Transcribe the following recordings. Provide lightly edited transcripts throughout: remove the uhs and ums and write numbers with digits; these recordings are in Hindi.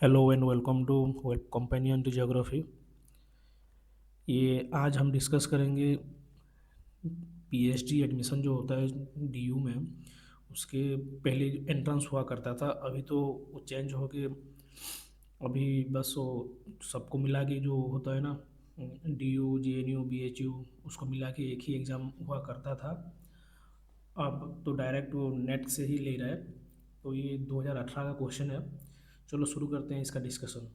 Hello and welcome to web companion to geography. ये आज हम डिस्कस करेंगे पीएचडी एडमिशन जो होता है डीयू में। उसके पहले एंट्रेंस हुआ करता था, अभी तो वो चेंज हो के अभी बस वो सबको मिला के जो होता है ना, डीयू जेएनयू बीएचयू, उसको मिला के एक ही एग्ज़ाम हुआ करता था। अब तो डायरेक्ट वो नेट से ही ले रहा है। तो ये 2018 का क्वेश्चन है। चलो शुरू करते हैं इसका डिस्कशन।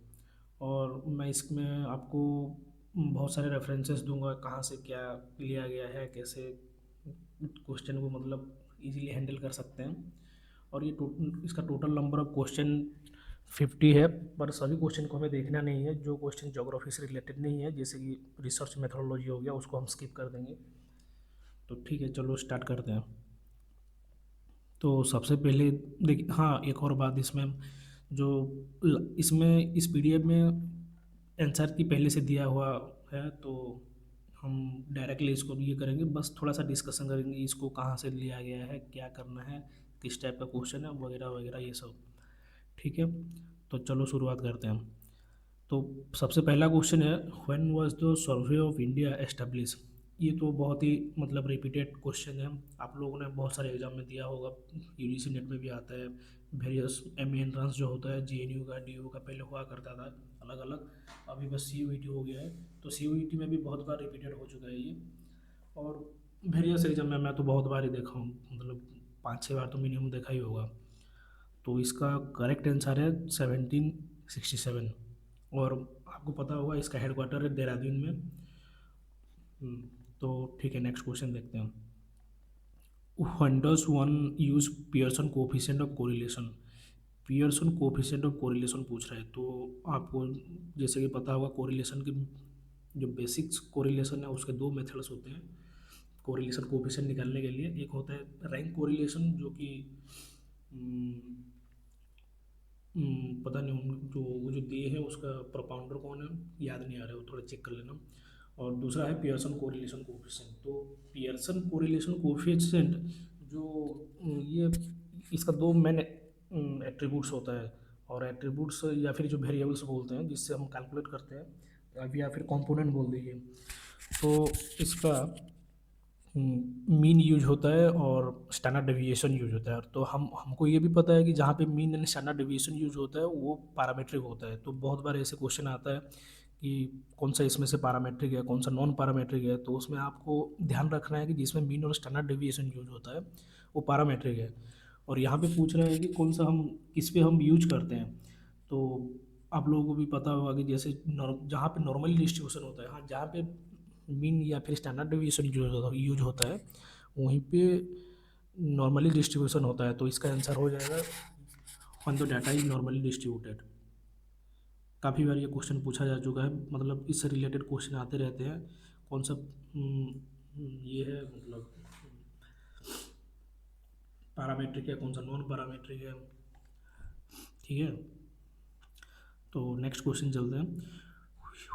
और मैं इसमें आपको बहुत सारे रेफरेंसेस दूंगा, कहाँ से क्या लिया गया है, कैसे क्वेश्चन को मतलब इजीली हैंडल कर सकते हैं। और ये इसका टोटल नंबर ऑफ क्वेश्चन 50 है। पर सभी क्वेश्चन को हमें देखना नहीं है, जो क्वेश्चन ज्योग्राफी से रिलेटेड नहीं है जैसे कि रिसर्च मेथोडोलॉजी हो गया, उसको हम स्किप कर देंगे। तो ठीक है, चलो स्टार्ट करते हैं। तो सबसे पहले देखिए, हाँ एक और बात इसमें, जो इसमें इस पीडीएफ में आंसर की पहले से दिया हुआ है, तो हम डायरेक्टली इसको ये करेंगे, बस थोड़ा सा डिस्कशन करेंगे इसको कहाँ से लिया गया है, क्या करना है, किस टाइप का क्वेश्चन है, वगैरह वगैरह ये सब। ठीक है, तो चलो शुरुआत करते हैं। तो सबसे पहला क्वेश्चन है, when was the survey of India establish. ये तो बहुत ही मतलब रिपीटेड क्वेश्चन है, आप लोगों ने बहुत सारे एग्जाम में दिया होगा, यूजीसी नेट में भी आता है। वेरियस एम एंट्रेंस जो होता है जेएनयू का डीयू का पहले हुआ करता था अलग अलग, अभी बस सीयूईटी हो गया है। तो सीयूईटी में भी बहुत बार रिपीटेड हो चुका है ये। और वेरियस एग्जाम में मैं तो बहुत बार ही देखा हूँ, मतलब 5-6 बार तो मिनिमम देखा ही होगा। तो इसका करेक्ट आंसर है 1767। और आपको पता होगा इसका हेडक्वार्टर है देहरादून में। तो ठीक है, नेक्स्ट क्वेश्चन देखते हैं। When does one use Pearson coefficient of correlation. Pearson coefficient of correlation पूछ रहा है, तो आपको जैसे कि पता होगा कोरिलेशन की जो बेसिक्स कोरिलेशन है उसके दो मेथड्स होते हैं कोरिलेशन कोफिशिएंट निकालने के लिए। एक होता है रैंक कोरिलेशन, जो कि पता नहीं जो वो जो दिए हैं उसका प्रोपाउंडर कौन है, याद नहीं आ रहा है, वो थोड़ा चेक कर लेना। और दूसरा है पियर्सन कोरिलेशन कोफिशिएंट। तो पियर्सन कोरिलेशन कोफिशिएंट जो ये इसका दो मेन एट्रीब्यूट्स होता है। और एट्रीब्यूट्स या फिर जो वेरिएबल्स बोलते हैं जिससे हम कैलकुलेट करते हैं, या फिर कंपोनेंट बोल दीजिए। तो इसका मीन यूज होता है और स्टैंडर्ड डेविएशन यूज होता है। तो हमको ये भी पता है कि जहाँ पे mean and standard deviation use होता है वो पैरामीट्रिक होता है। तो बहुत बार ऐसे क्वेश्चन आता है कि कौन सा इसमें से पैरामीट्रिक है, कौन सा नॉन पैरामीट्रिक है। तो उसमें आपको ध्यान रखना है कि जिसमें मीन और स्टैंडर्ड डेविएशन यूज होता है वो पैरामीट्रिक है। और यहाँ पे पूछ रहा है कि कौन सा हम किस पे हम यूज करते हैं। तो आप लोगों को भी पता होगा कि जैसे जहाँ पे नॉर्मली डिस्ट्रीब्यूशन होता है, हाँ जहाँ पे मीन या फिर स्टैंडर्ड डेविएशन यूज होता है वहीं पे नॉर्मली डिस्ट्रीब्यूशन होता है। तो इसका आंसर हो जाएगा one the data is normally distributed. काफ़ी बार ये क्वेश्चन पूछा जा चुका है, मतलब इससे रिलेटेड क्वेश्चन आते रहते हैं। कौन सा ये है मतलब पैरामीट्रिक है, कौन सा नॉन पैरामीट्रिक है। ठीक है, तो नेक्स्ट क्वेश्चन चलते हैं।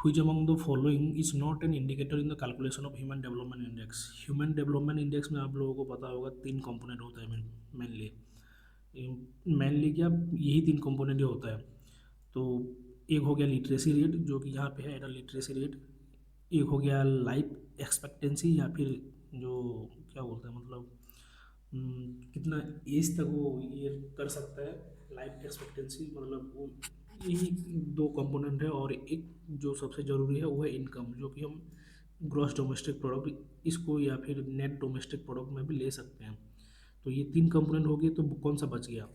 Which among the following is not an indicator in the calculation of human development index। Human development index में आप लोगों को पता होगा तीन कंपोनेंट होता है मेनली। मेनली क्या, यही तीन कंपोनेंट ही होता है। तो एक हो गया लिटरेसी रेट, जो कि यहाँ पे है एडल्ट लिटरेसी रेट। एक हो गया लाइफ एक्सपेक्टेंसी, या फिर जो क्या बोलते हैं मतलब कितना एज तक वो ये कर सकता है, लाइफ एक्सपेक्टेंसी मतलब वो। यही दो कंपोनेंट है। और एक जो सबसे ज़रूरी है वो है इनकम, जो कि हम ग्रॉस डोमेस्टिक प्रोडक्ट इसको या फिर नेट डोमेस्टिक प्रोडक्ट में भी ले सकते हैं। तो ये तीन कंपोनेंट हो गए, तो कौन सा बच गया,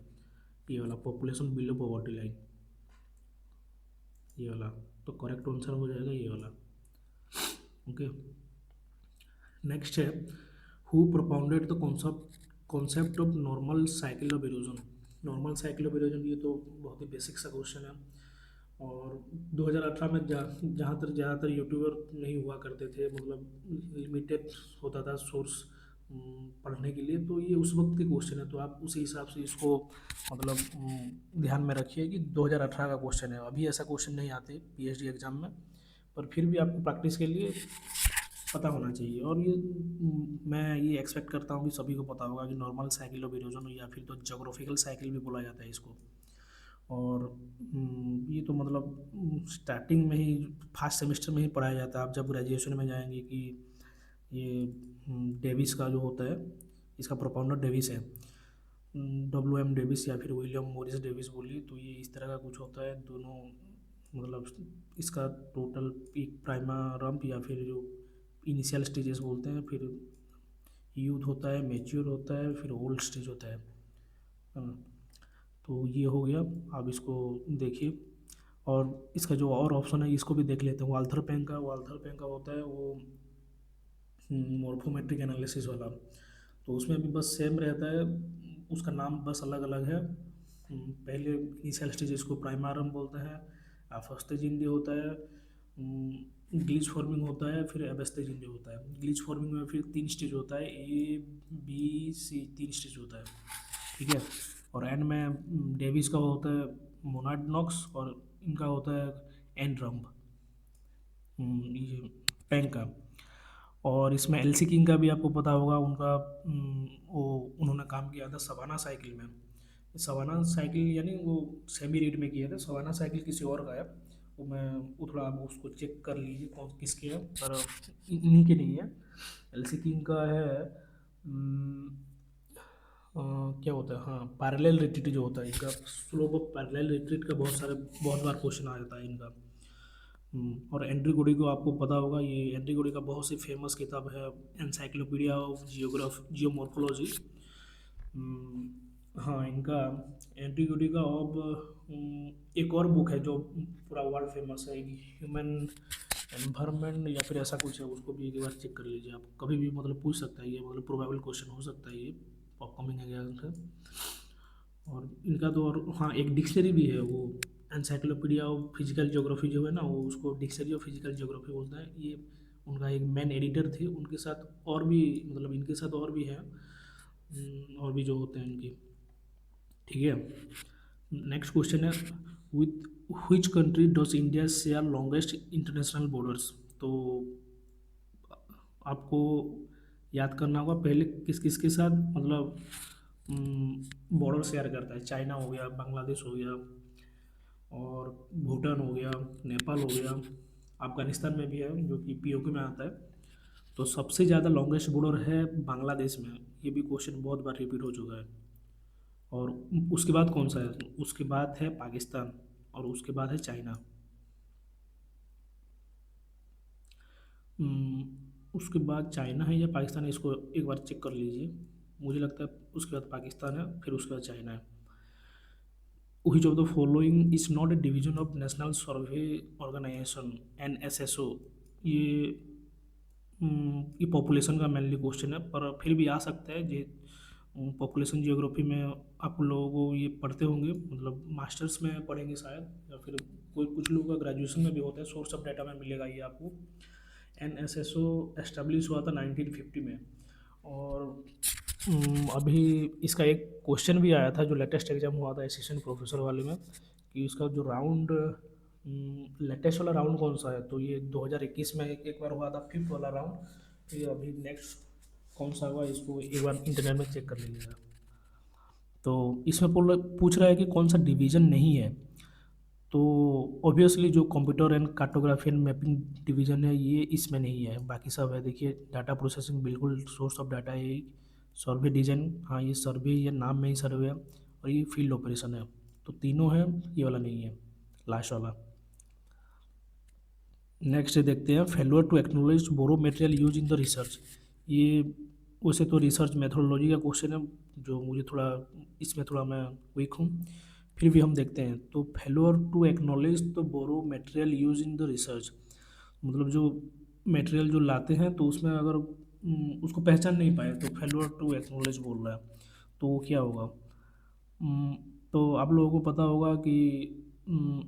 ये वाला पॉपुलेशन बिलो पॉवर्टी लाइन, ये वाला। तो करेक्ट आंसर हो जाएगा ये वाला। ओके, नेक्स्ट है, who propounded the concept of normal cycle of erosion. Normal cycle of erosion, ये तो बहुत ही बेसिक सा क्वेश्चन है। और 2018 में जहाँ तक ज़्यादातर यूट्यूबर नहीं हुआ करते थे, मतलब लिमिटेड होता था सोर्स पढ़ने के लिए। तो ये उस वक्त के क्वेश्चन है, तो आप उसी हिसाब से इसको मतलब ध्यान में रखिए कि 2018 का क्वेश्चन है। अभी ऐसा क्वेश्चन नहीं आते पीएचडी एग्जाम में, पर फिर भी आपको प्रैक्टिस के लिए पता होना चाहिए। और ये मैं ये एक्सपेक्ट करता हूँ कि सभी को पता होगा कि नॉर्मल साइकिल ऑफ इरोजन, या फिर तो जोग्राफिकल साइकिल भी बोला जाता है इसको। और ये तो मतलब स्टार्टिंग में ही फर्स्ट सेमेस्टर में ही पढ़ाया जाता है। आप जब ग्रेजुएशन में जाएंगे कि ये डेविस का जो होता है, इसका प्रोपाउंडर डेविस है, WM डेविस या फिर विलियम मॉरिस डेविस बोलिए, तो ये इस तरह का कुछ होता है दोनों। मतलब इसका टोटल एक प्राइमरम्प या फिर जो इनिशियल स्टेजेस बोलते हैं, फिर यूथ होता है, मैच्योर होता है, फिर ओल्ड स्टेज होता है। हाँ, तो ये हो गया। आप इसको देखिए। और इसका जो और ऑप्शन है इसको भी देख लेते हैं। वाल्थर पेंग का होता है वो मॉर्फोमेट्रिक एनालिसिस वाला। तो उसमें भी बस सेम रहता है, उसका नाम बस अलग अलग है। पहले इनिशियल स्टेज इसको प्राइमरम बोलते हैं, फर्स्ट स्टेज इंडी होता है, ग्लिच फॉर्मिंग होता है, फिर एबस्टेज इंडी होता है। ग्लिच फॉर्मिंग में फिर 3 स्टेज होता है, A B C 3 स्टेज होता है, ठीक है। और एंड में डेविस का होता है मोनाडनॉक्स, और इनका होता है एनरम्ब, ये पैंग का। और इसमें एलसी किंग का भी आपको पता होगा, उनका वो उन्होंने काम किया था सवाना साइकिल में। सवाना साइकिल यानी वो सेमी रीड में किया था, सवाना साइकिल किसी और का है। वो थोड़ा आप उसको चेक कर लीजिए कौन किसके है, पर इन्हीं के नहीं है। एलसी किंग का है क्या होता है, हाँ पैरेलल रिट्रीट जो होता है इनका, स्लोप ऑफ पैरेलल रिट्रीट का बहुत बार क्वेश्चन आ जाता है इनका। और एंड्री गुडी को आपको पता होगा, ये एंड्री गुडी का बहुत सी फेमस किताब है एनसाइक्लोपीडिया ऑफ जियोमॉर्फोलॉजी। हाँ इनका एंड्री गुडी का। अब एक और बुक है जो पूरा वर्ल्ड फेमस है, ह्यूमन एनवायरनमेंट या फिर ऐसा कुछ है, उसको भी एक बार चेक कर लीजिए। आप कभी भी मतलब पूछ सकता है ये, मतलब प्रोबेबल क्वेश्चन हो सकता है ये अपकमिंग एग्जाम से। और इनका तो, और हाँ एक डिक्शनरी भी है वो, एनसाइक्लोपीडिया ऑफ फिजिकल ज्योग्राफी जो है ना, वो उसको डिक्शनरी ऑफ फिजिकल ज्योग्राफी बोलता है। ये उनका एक मेन एडिटर थे, उनके साथ और भी मतलब इनके साथ और भी हैं, और भी जो होते हैं इनके, ठीक है। नेक्स्ट क्वेश्चन है, with which country does India share longest international borders. तो आपको याद करना होगा पहले किस किस के साथ मतलब बॉर्डर शेयर करता है। चाइना हो गया, बांग्लादेश हो गया, और भूटान हो गया, नेपाल हो गया, अफगानिस्तान में भी है जो कि पीओके में आता है। तो सबसे ज़्यादा लॉन्गेस्ट बॉर्डर है बांग्लादेश में। ये भी क्वेश्चन बहुत बार रिपीट हो चुका है। और उसके बाद कौन सा है, उसके बाद है पाकिस्तान, और उसके बाद है चाइना। उसके बाद चाइना है या पाकिस्तान है, इसको एक बार चेक कर लीजिए। मुझे लगता है उसके बाद पाकिस्तान है, फिर उसके बाद चाइना है। Which of the following is not a division of National Survey Organization NSSO। ये ये पॉपुलेशन का मेनली क्वेश्चन है, पर फिर भी आ सकता है। जे पॉपुलेशन जियोग्राफी में आप लोगों को ये पढ़ते होंगे, मतलब मास्टर्स में पढ़ेंगे शायद, या फिर कोई कुछ लोगों का ग्रेजुएशन में भी होता है। सोर्स ऑफ डाटा में मिलेगा ये आपको। NSSO एस्टेब्लिश हुआ था 1950 में। और अभी इसका एक क्वेश्चन भी आया था जो लेटेस्ट एग्जाम हुआ था असिस्टेंट प्रोफेसर वाले में, कि इसका जो राउंड लेटेस्ट वाला राउंड कौन सा है। तो ये 2021 में एक बार हुआ था, फिफ्थ वाला राउंड। फिर अभी नेक्स्ट कौन सा हुआ, इसको एक बार इंटरनेट में चेक कर लीजिएगा। तो इसमें पूछ रहा है कि कौन सा डिवीज़न नहीं है। तो ऑब्वियसली जो computer and cartography and mapping division है ये इसमें नहीं है, बाकी सब है। देखिए डाटा प्रोसेसिंग बिल्कुल सोर्स ऑफ डाटा है। सर्वे डिजाइन, हाँ ये सर्वे, ये नाम में ही सर्वे है। और ये फील्ड ऑपरेशन है। तो तीनों है, ये वाला नहीं है, लास्ट वाला। नेक्स्ट देखते हैं, failure to acknowledge borrow material use in the research. ये वैसे तो रिसर्च मेथोडोलॉजी का क्वेश्चन है, जो मुझे थोड़ा इसमें थोड़ा मैं वीक हूँ, फिर भी हम देखते हैं। तो failure to acknowledge the borrow material use in the research, मतलब जो मटेरियल जो लाते हैं तो उसमें अगर उसको पहचान नहीं पाए तो फेलुअर टू एक्नोलेज बोल रहा है। तो वो क्या होगा। हम्म, तो आप लोगों को पता होगा कि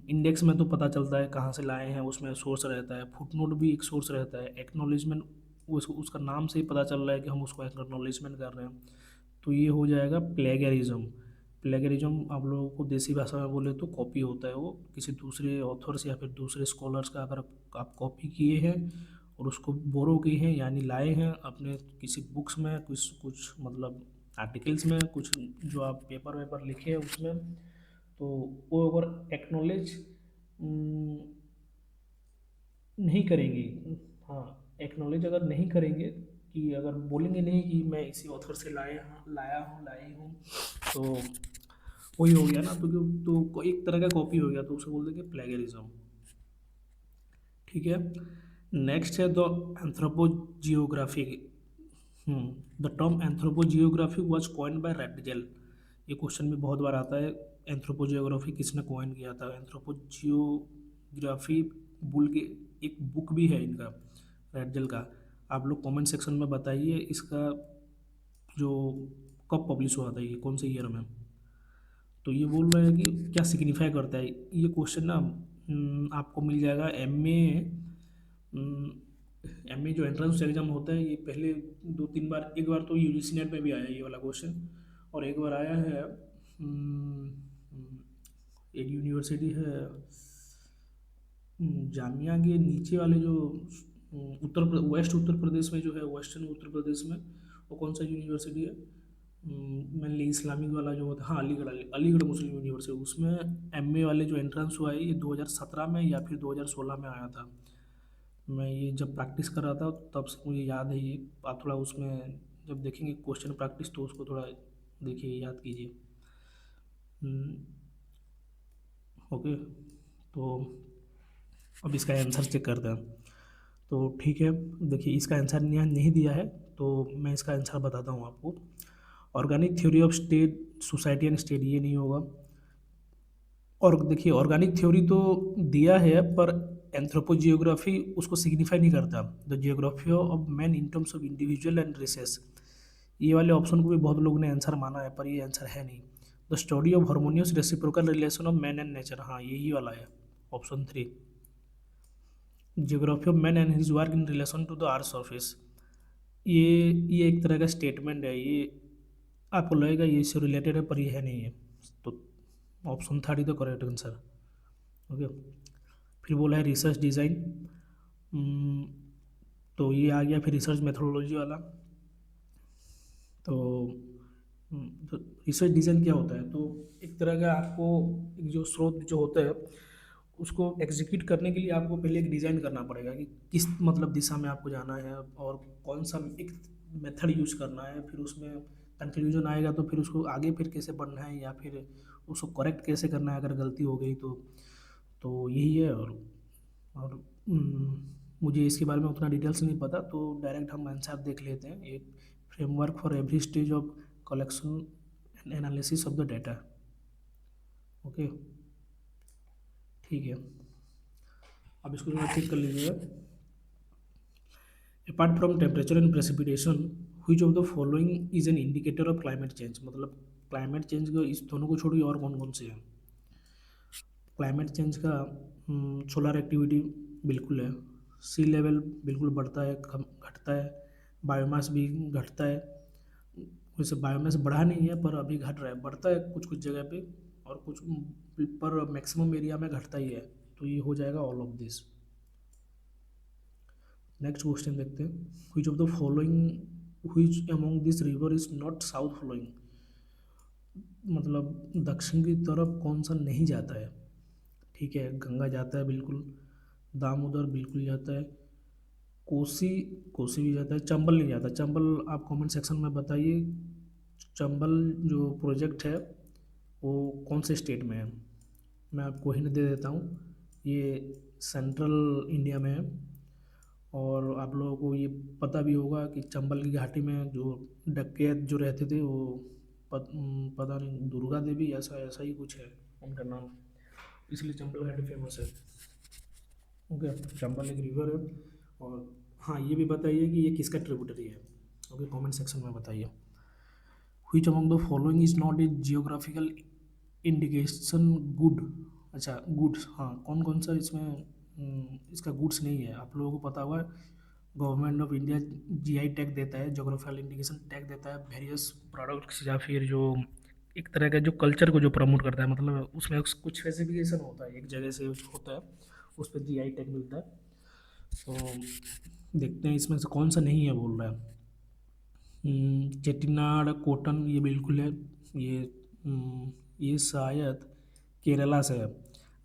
इंडेक्स में तो पता चलता है कहाँ से लाए हैं, उसमें सोर्स रहता है। फुटनोट भी एक सोर्स रहता है। एक्नोलेजमेंट उसका नाम से ही पता चल रहा है कि हम उसको एक्नोलेजमेंट कर रहे हैं। तो ये हो जाएगा प्लेगरिज्म। प्लेगरिज्म आप लोगों को देसी भाषा में बोले तो कॉपी होता है, वो किसी दूसरे ऑथर्स या फिर दूसरे स्कॉलर्स का अगर आप कॉपी किए हैं और उसको बोरो किए हैं यानी लाए हैं अपने किसी बुक्स में, कुछ कुछ मतलब आर्टिकल्स में, कुछ जो आप पेपर वेपर लिखे हैं उसमें, तो वो अगर एक्नॉलेज नहीं करेंगे, हाँ, एक्नॉलेज अगर नहीं करेंगे, कि अगर बोलेंगे नहीं कि मैं इसी ऑथर से लाई हूँ, तो वही हो गया ना, तो एक तरह का कॉपी हो गया, तो उसे बोल देंगे प्लेगरिज्म। ठीक है। नेक्स्ट है the anthropogeography. The term anthropogeography was coined by Ratzel. ये क्वेश्चन भी बहुत बार आता है, एंथ्रोपोजियोग्राफी किसने कॉइन किया था। एंथ्रोपोजियोग्राफी बुल के एक बुक भी है इनका, रैटजेल का। आप लोग कमेंट सेक्शन में बताइए इसका जो कब पब्लिश हुआ था, ये कौन से ईयर में। तो ये बोल रहे हैं कि क्या सिग्निफाई करता है ये क्वेश्चन ना। आपको मिल जाएगा एम ए जो एंट्रेंस एग्जाम होता है, ये पहले 2-3 बार, एक बार तो यूजीसी नेट में भी आया ये वाला क्वेश्चन, और एक बार आया है एक यूनिवर्सिटी है जामिया के नीचे वाले जो वेस्ट उत्तर प्रदेश में जो है, वेस्टर्न उत्तर प्रदेश में, वो कौन सा यूनिवर्सिटी है, मेनली इस्लामिक वाला जो होता है, हाँ, अलीगढ़ मुस्लिम यूनिवर्सिटी, उसमें एमए वाले जो एंट्रेंस हुआ है ये 2017 में या फिर 2016 में आया था। मैं ये जब प्रैक्टिस कर रहा था तब से मुझे याद है ये। आप थोड़ा उसमें जब देखेंगे क्वेश्चन प्रैक्टिस, तो उसको थोड़ा देखिए, याद कीजिए। ओके। तो अब इसका आंसर चेक करते हैं। तो ठीक है, देखिए इसका आंसर यहाँ नहीं दिया है, तो मैं इसका आंसर बताता हूँ आपको। Organic theory of state, society and state, ये नहीं होगा। और देखिए ऑर्गेनिक थ्योरी तो दिया है, पर एंथ्रोपोजियोग्राफी उसको सिग्निफाई नहीं करता। The geography of man in terms of individual and races, ये वाले ऑप्शन को भी बहुत लोगों ने आंसर माना है, पर ये आंसर है नहीं। The study of harmonious reciprocal relation of man and nature, हाँ, यही वाला है, option 3। Geography of man and his work in relation to the earth surface, ये एक तरह का स्टेटमेंट है, ये आपको लगेगा ये इससे रिलेटेड है, पर ये है नहीं है। तो ऑप्शन 3 ही तो करेक्ट आंसर। ओके। फिर बोला है रिसर्च डिज़ाइन, तो ये आ गया फिर रिसर्च मेथोडोलॉजी वाला। तो रिसर्च डिज़ाइन क्या होता है, तो एक तरह का आपको एक जो स्रोत जो होता है उसको एग्जीक्यूट करने के लिए आपको पहले एक डिज़ाइन करना पड़ेगा कि किस मतलब दिशा में आपको जाना है, और कौन सा एक मेथड यूज करना है, फिर उसमें कंक्लूजन आएगा तो फिर उसको आगे फिर कैसे बढ़ना है, या फिर उसको करेक्ट कैसे करना है अगर गलती हो गई तो यही है। और मुझे इसके बारे में उतना डिटेल्स नहीं पता, तो डायरेक्ट हम आंसर देख लेते हैं। एक framework for every stage of collection and analysis of the data. Okay, ठीक है। अब इसको थोड़ा चेक कर लीजिएगा। Apart from temperature and precipitation, which of the following is an indicator of climate change, मतलब क्लाइमेट चेंज को इस दोनों को छोड़िए और कौन कौन से हैं। क्लाइमेट चेंज का सोलर एक्टिविटी बिल्कुल है, सी लेवल बिल्कुल बढ़ता है, घटता है, बायोमास भी घटता है। वैसे बायोमास बढ़ा नहीं है, पर अभी घट रहा है, बढ़ता है कुछ कुछ जगह पे, और कुछ पर मैक्सिमम एरिया में घटता ही है। तो ये हो जाएगा all of this. Next question देखते हैं। Which of the following, which among this river is not south flowing, मतलब दक्षिण की तरफ कौन सा नहीं जाता है। ठीक है, गंगा जाता है बिल्कुल, दामोदर बिल्कुल जाता है, कोसी, कोसी भी जाता है, चंबल नहीं जाता। चंबल आप कमेंट सेक्शन में बताइए, चंबल जो प्रोजेक्ट है वो कौन से स्टेट में है। मैं आपको हिंट दे देता हूँ, ये सेंट्रल इंडिया में है। और आप लोगों को ये पता भी होगा कि चंबल की घाटी में जो डकैत जो रहते थे वो पता नहीं, दुर्गा देवी ऐसा ऐसा ही कुछ है उनका नाम, इसलिए चंबल घाटी फेमस है। ओके, चंबल एक रिवर है। और हाँ, ये भी बताइए कि ये किसका ट्रिब्यूटरी है। ओके, कमेंट सेक्शन में बताइए। Which among the following is not a geographical indication good, अच्छा गुड्स, हाँ, कौन कौन सा इसमें इसका गुड्स नहीं है। आप लोगों को पता होगा government of India GI tag देता है, जोग्राफिकल इंडिकेशन टैग देता है वेरियस प्रोडक्ट्स, या फिर जो एक तरह का जो कल्चर को जो प्रमोट करता है, मतलब उसमें कुछ स्पेसिफिकेशन होता है, एक जगह से होता है, उस पर जीआई टैग मिलता है। तो देखते हैं इसमें से कौन सा नहीं है, बोल रहा है। चेट्टिनाड कॉटन, ये बिल्कुल है। ये ये शायद केरला से है।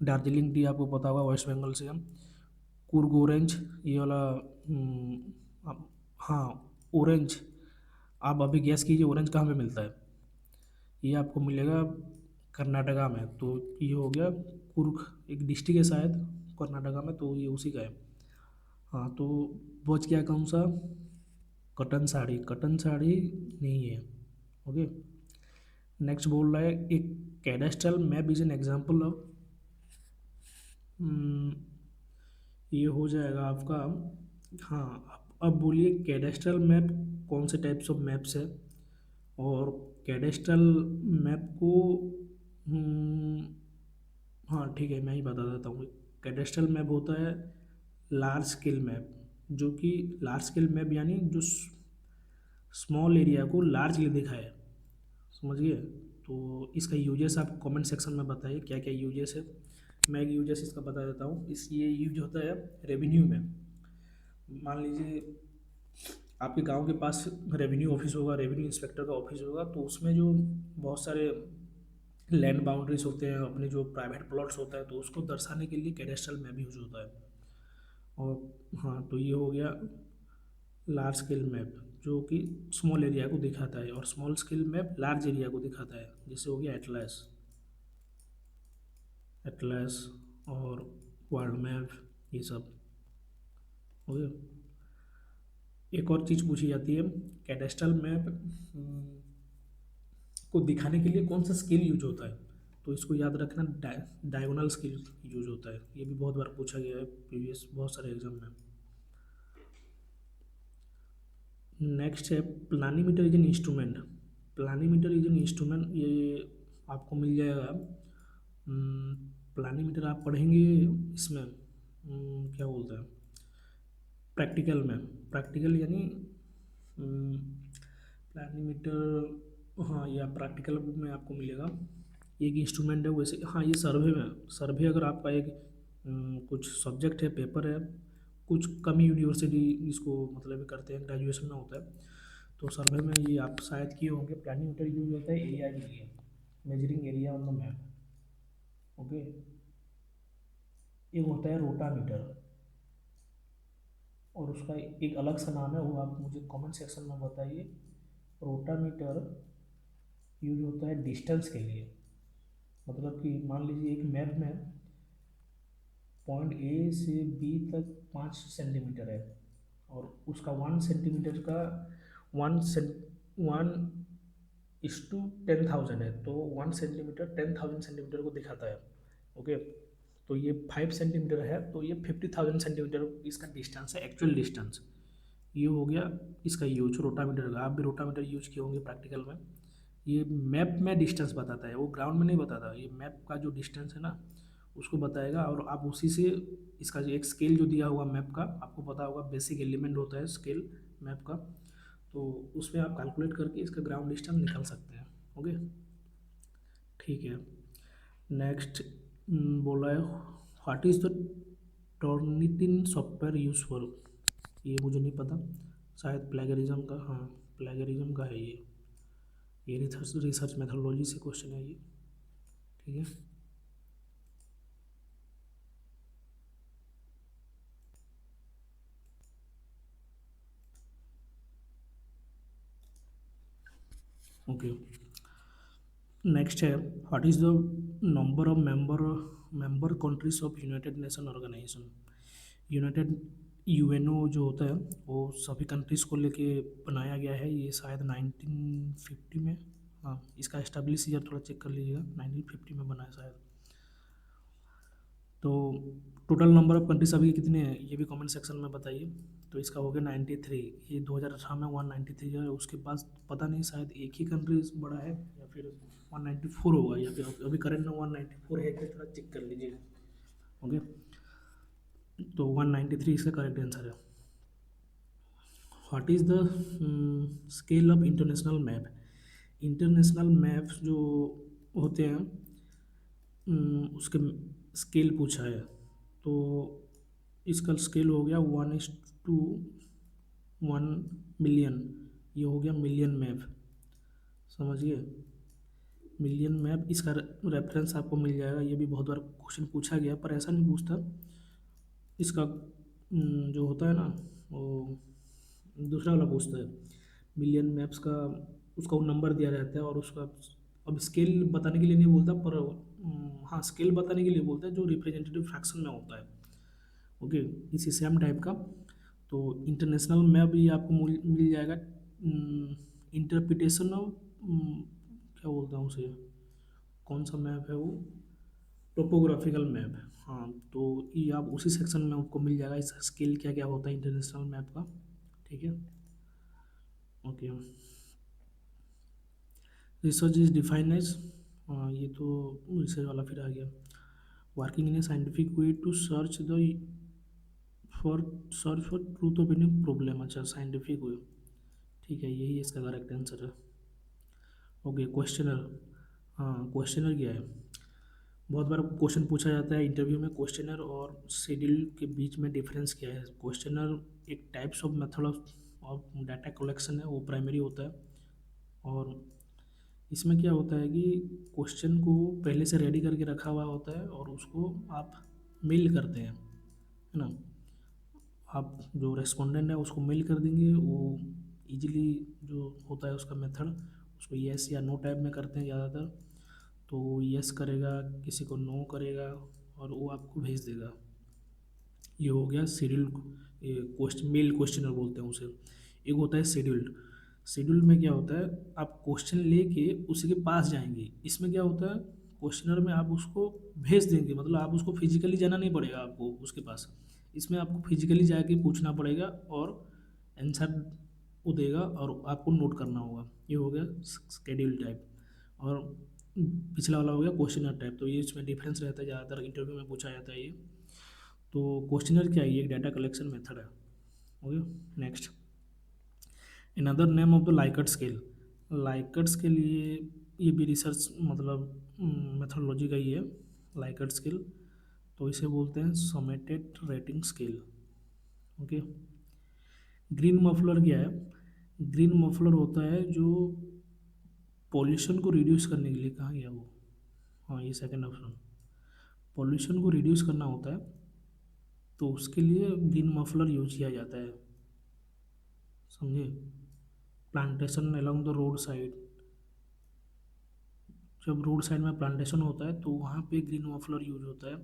दार्जिलिंग टी आपको पता होगा वेस्ट बंगाल से है। कुर्ग ऑरेंज, ये वाला हाँ ऑरेंज। आप अभी गैस कीजिए ऑरेंज कहाँ पे मिलता है। ये आपको मिलेगा कर्नाटका में। तो ये हो गया कुर्ग, एक डिस्ट्रिक्ट है शायद कर्नाटका में, तो ये उसी का है। हाँ तो बच गया कौन सा, कटन साड़ी। कटन साड़ी नहीं है। ओके। नेक्स्ट बोल रहा है एक cadastral map is an example of, ये हो जाएगा आपका। हाँ अब बोलिए कैडेस्ट्रल मैप कौन से टाइप्स ऑफ मैप्स है। और कैडेस्ट्रल मैप को हम्म, हाँ ठीक है मैं ही बता देता हूँ। कैडेस्ट्रल मैप होता है लार्ज स्केल मैप, जो कि लार्ज स्केल मैप यानी जो स्मॉल एरिया को लार्जली दिखाए, समझिए। तो इसका यूजेस आप कमेंट सेक्शन में बताइए क्या क्या यूजेस है। मैं एक यूजेस इसका बता देता हूँ। इस ये यूज होता है रेवेन्यू में। मान लीजिए आपके गांव के पास रेवेन्यू ऑफिस होगा, रेवेन्यू इंस्पेक्टर का ऑफिस होगा, तो उसमें जो बहुत सारे लैंड बाउंड्रीज होते हैं, अपने जो प्राइवेट प्लॉट्स होता है, तो उसको दर्शाने के लिए कैडेस्ट्रल मैप यूज होता है। और हाँ तो ये हो गया लार्ज स्केल मैप, जो कि स्मॉल एरिया को दिखाता है, और small scale map large area को दिखाता है, जैसे हो गया एटलस। एटलस और वर्ल्ड मैप, ये सब। ओके। एक और चीज़ पूछी जाती है, कैडेस्ट्रल मैप को दिखाने के लिए कौन सा स्केल यूज होता है। तो इसको याद रखना, डायगोनल स्केल यूज होता है। ये भी बहुत बार पूछा गया है प्रीवियस बहुत सारे एग्जाम में। नेक्स्ट है planimeter is an instrument. Planimeter is an instrument, ये आपको मिल जाएगा। प्लानीमीटर आप पढ़ेंगे इसमें, क्या बोलते हैं, प्रैक्टिकल में। प्रैक्टिकल यानी प्लानीमीटर, हाँ या प्रैक्टिकल में आपको मिलेगा। एक इंस्ट्रूमेंट है वैसे। हाँ ये सर्वे में, सर्वे अगर आपका एक कुछ सब्जेक्ट है, पेपर है, कुछ कम यूनिवर्सिटी इसको मतलब करते हैं, ग्रेजुएशन में होता है, तो सर्वे में ये आप शायद किए होंगे। प्लानीमीटर यूज होता है एरिया के लिए, measuring area on the map. Okay. एक होता है रोटामीटर, और उसका एक अलग सा नाम है, वो आप मुझे कमेंट सेक्शन में बताइए। रोटामीटर यूज होता है डिस्टेंस के लिए। मतलब कि मान लीजिए एक मैप में पॉइंट ए से बी तक 5 सेंटीमीटर है, और उसका 1 सेंटीमीटर का 1:10,000 है, तो 1 सेंटीमीटर 10,000 सेंटीमीटर को दिखाता है। ओके। तो ये 5 सेंटीमीटर है, तो ये 50,000 सेंटीमीटर इसका डिस्टेंस है, एक्चुअल डिस्टेंस। ये हो गया इसका यूज रोटामीटर का। आप भी रोटामीटर यूज किए होंगे प्रैक्टिकल में। ये मैप में डिस्टेंस बताता है, वो ग्राउंड में नहीं बताता। ये मैप का जो डिस्टेंस है ना, उसको बताएगा, और आप उसी से इसका जो एक स्केल जो दिया हुआ मैप का, आपको पता होगा बेसिक एलिमेंट होता है स्केल मैप का, तो उसमें आप कैलकुलेट करके इसका ग्राउंड डिस्टेंस निकाल सकते हैं। ओके। ठीक है। नेक्स्ट बोला है what is the Turnitin software use for. ये मुझे नहीं पता, शायद प्लेगरिज्म का, हाँ प्लेगरिज्म का है ये रिसर्च रिसर्च मेथोडोलॉजी से क्वेश्चन है ये। ठीक है। ओके। नेक्स्ट है what is the number of member countries of United Nation Organization. United UNO जो होता है, वो सभी कंट्रीज़ को लेके बनाया गया है। ये शायद 1950 में, हाँ इसका एस्टेब्लिश ईयर थोड़ा चेक कर लीजिएगा, 1950 में बना है शायद। तो टोटल नंबर ऑफ कंट्रीज अभी कितने हैं ये भी कमेंट सेक्शन में बताइए। तो इसका हो गया 93। ये 2018 में 193 है, उसके बाद पता नहीं शायद एक ही कंट्री बड़ा है, या फिर 194 होगा, या फिर अभी करंट में 194 है क्या, थोड़ा चेक कर लीजिएगा। ओके। तो 193 इसका करेक्ट आंसर है। What is the scale of international map. International maps जो होते हैं, उसके स्केल पूछा है, तो इसका स्केल हो गया 1:1 मिलियन। ये हो गया मिलियन मैप, समझिए। मिलियन मैप, इसका रेफरेंस आपको मिल जाएगा। ये भी बहुत बार क्वेश्चन पूछा गया, पर ऐसा नहीं पूछता। इसका जो होता है ना, वो दूसरा वाला पूछता है। मिलियन मैप्स का उसका वो नंबर दिया रहता है, और उसका अब स्केल बताने के लिए नहीं बोलता, पर हाँ स्केल बताने के लिए बोलता है, जो रिप्रेजेंटेटिव फ्रैक्शन में होता है। ओके, इसी सेम टाइप का। तो इंटरनेशनल मैप भी आपको मिल जाएगा। इंटरप्रिटेशन ऑफ, क्या बोलते हैं उसे, कौन सा मैप है वो, टोपोग्राफिकल मैप। हाँ, तो ये आप उसी सेक्शन में आपको मिल जाएगा, इसका स्केल क्या क्या होता है इंटरनेशनल मैप का। ठीक है, okay. Research is defined as, ये तो रिसर्च वाला फिर आ गया। Working in a scientific way to for search for truth of any problem. अच्छा, साइंटिफिक वे, ठीक है, यही इसका करेक्ट आंसर है। Okay, questioner. हाँ, क्वेश्चनर क्या है, बहुत बार क्वेश्चन पूछा जाता है इंटरव्यू में, क्वेश्चनर और शेड्यूल के बीच में डिफरेंस क्या है। क्वेश्चनर एक types of method of data collection है, वो प्राइमरी होता है। और इसमें क्या होता है कि क्वेश्चन को पहले से रेडी करके रखा हुआ होता है, और उसको आप मेल करते हैं, है ना। आप जो रेस्पोंडेंट है उसको मेल कर देंगे, वो इजीली जो होता है उसका मेथड, उसको येस या नो टाइप में करते हैं ज़्यादातर। तो यस करेगा, किसी को नो करेगा, और वो आपको भेज देगा। ये हो गया शेड्यूल। क्वेश्चन मेल क्वेश्चनर बोलते हैं उसे। एक होता है शेड्यूल्ड। शेड्यूल में क्या होता है, आप क्वेश्चन लेके उसी के पास जाएंगे। इसमें क्या होता है, क्वेश्चनर में आप उसको भेज देंगे, मतलब आप उसको फिजिकली जाना नहीं पड़ेगा आपको उसके पास। इसमें आपको फिजिकली जाके पूछना पड़ेगा, और आंसर वो देगा, और आपको नोट करना होगा। ये हो गया शेड्यूल टाइप। और पिछला वाला हो गया क्वेश्चनर टाइप। तो ये इसमें डिफरेंस रहता है, ज़्यादातर इंटरव्यू में पूछा जाता है ये। तो क्वेश्चनर क्या है, ये एक डाटा कलेक्शन मेथड है। Okay, next, another name of the Likert scale. Likert scale, ये भी रिसर्च मतलब मेथडोलॉजी का ही है, लाइकर्ट स्केल। तो इसे बोलते हैं summated rating scale. Okay, green muffler क्या है, ग्रीन मफलर होता है जो पॉल्यूशन को रिड्यूस करने के लिए, कहाँ गया वो, हाँ ये सेकंड ऑप्शन, पॉल्यूशन को रिड्यूस करना होता है, तो उसके लिए ग्रीन मफलर यूज किया जाता है, समझे। Plantation along the road side, जब रोड साइड में प्लांटेशन होता है तो वहाँ पे ग्रीन मफलर यूज होता है।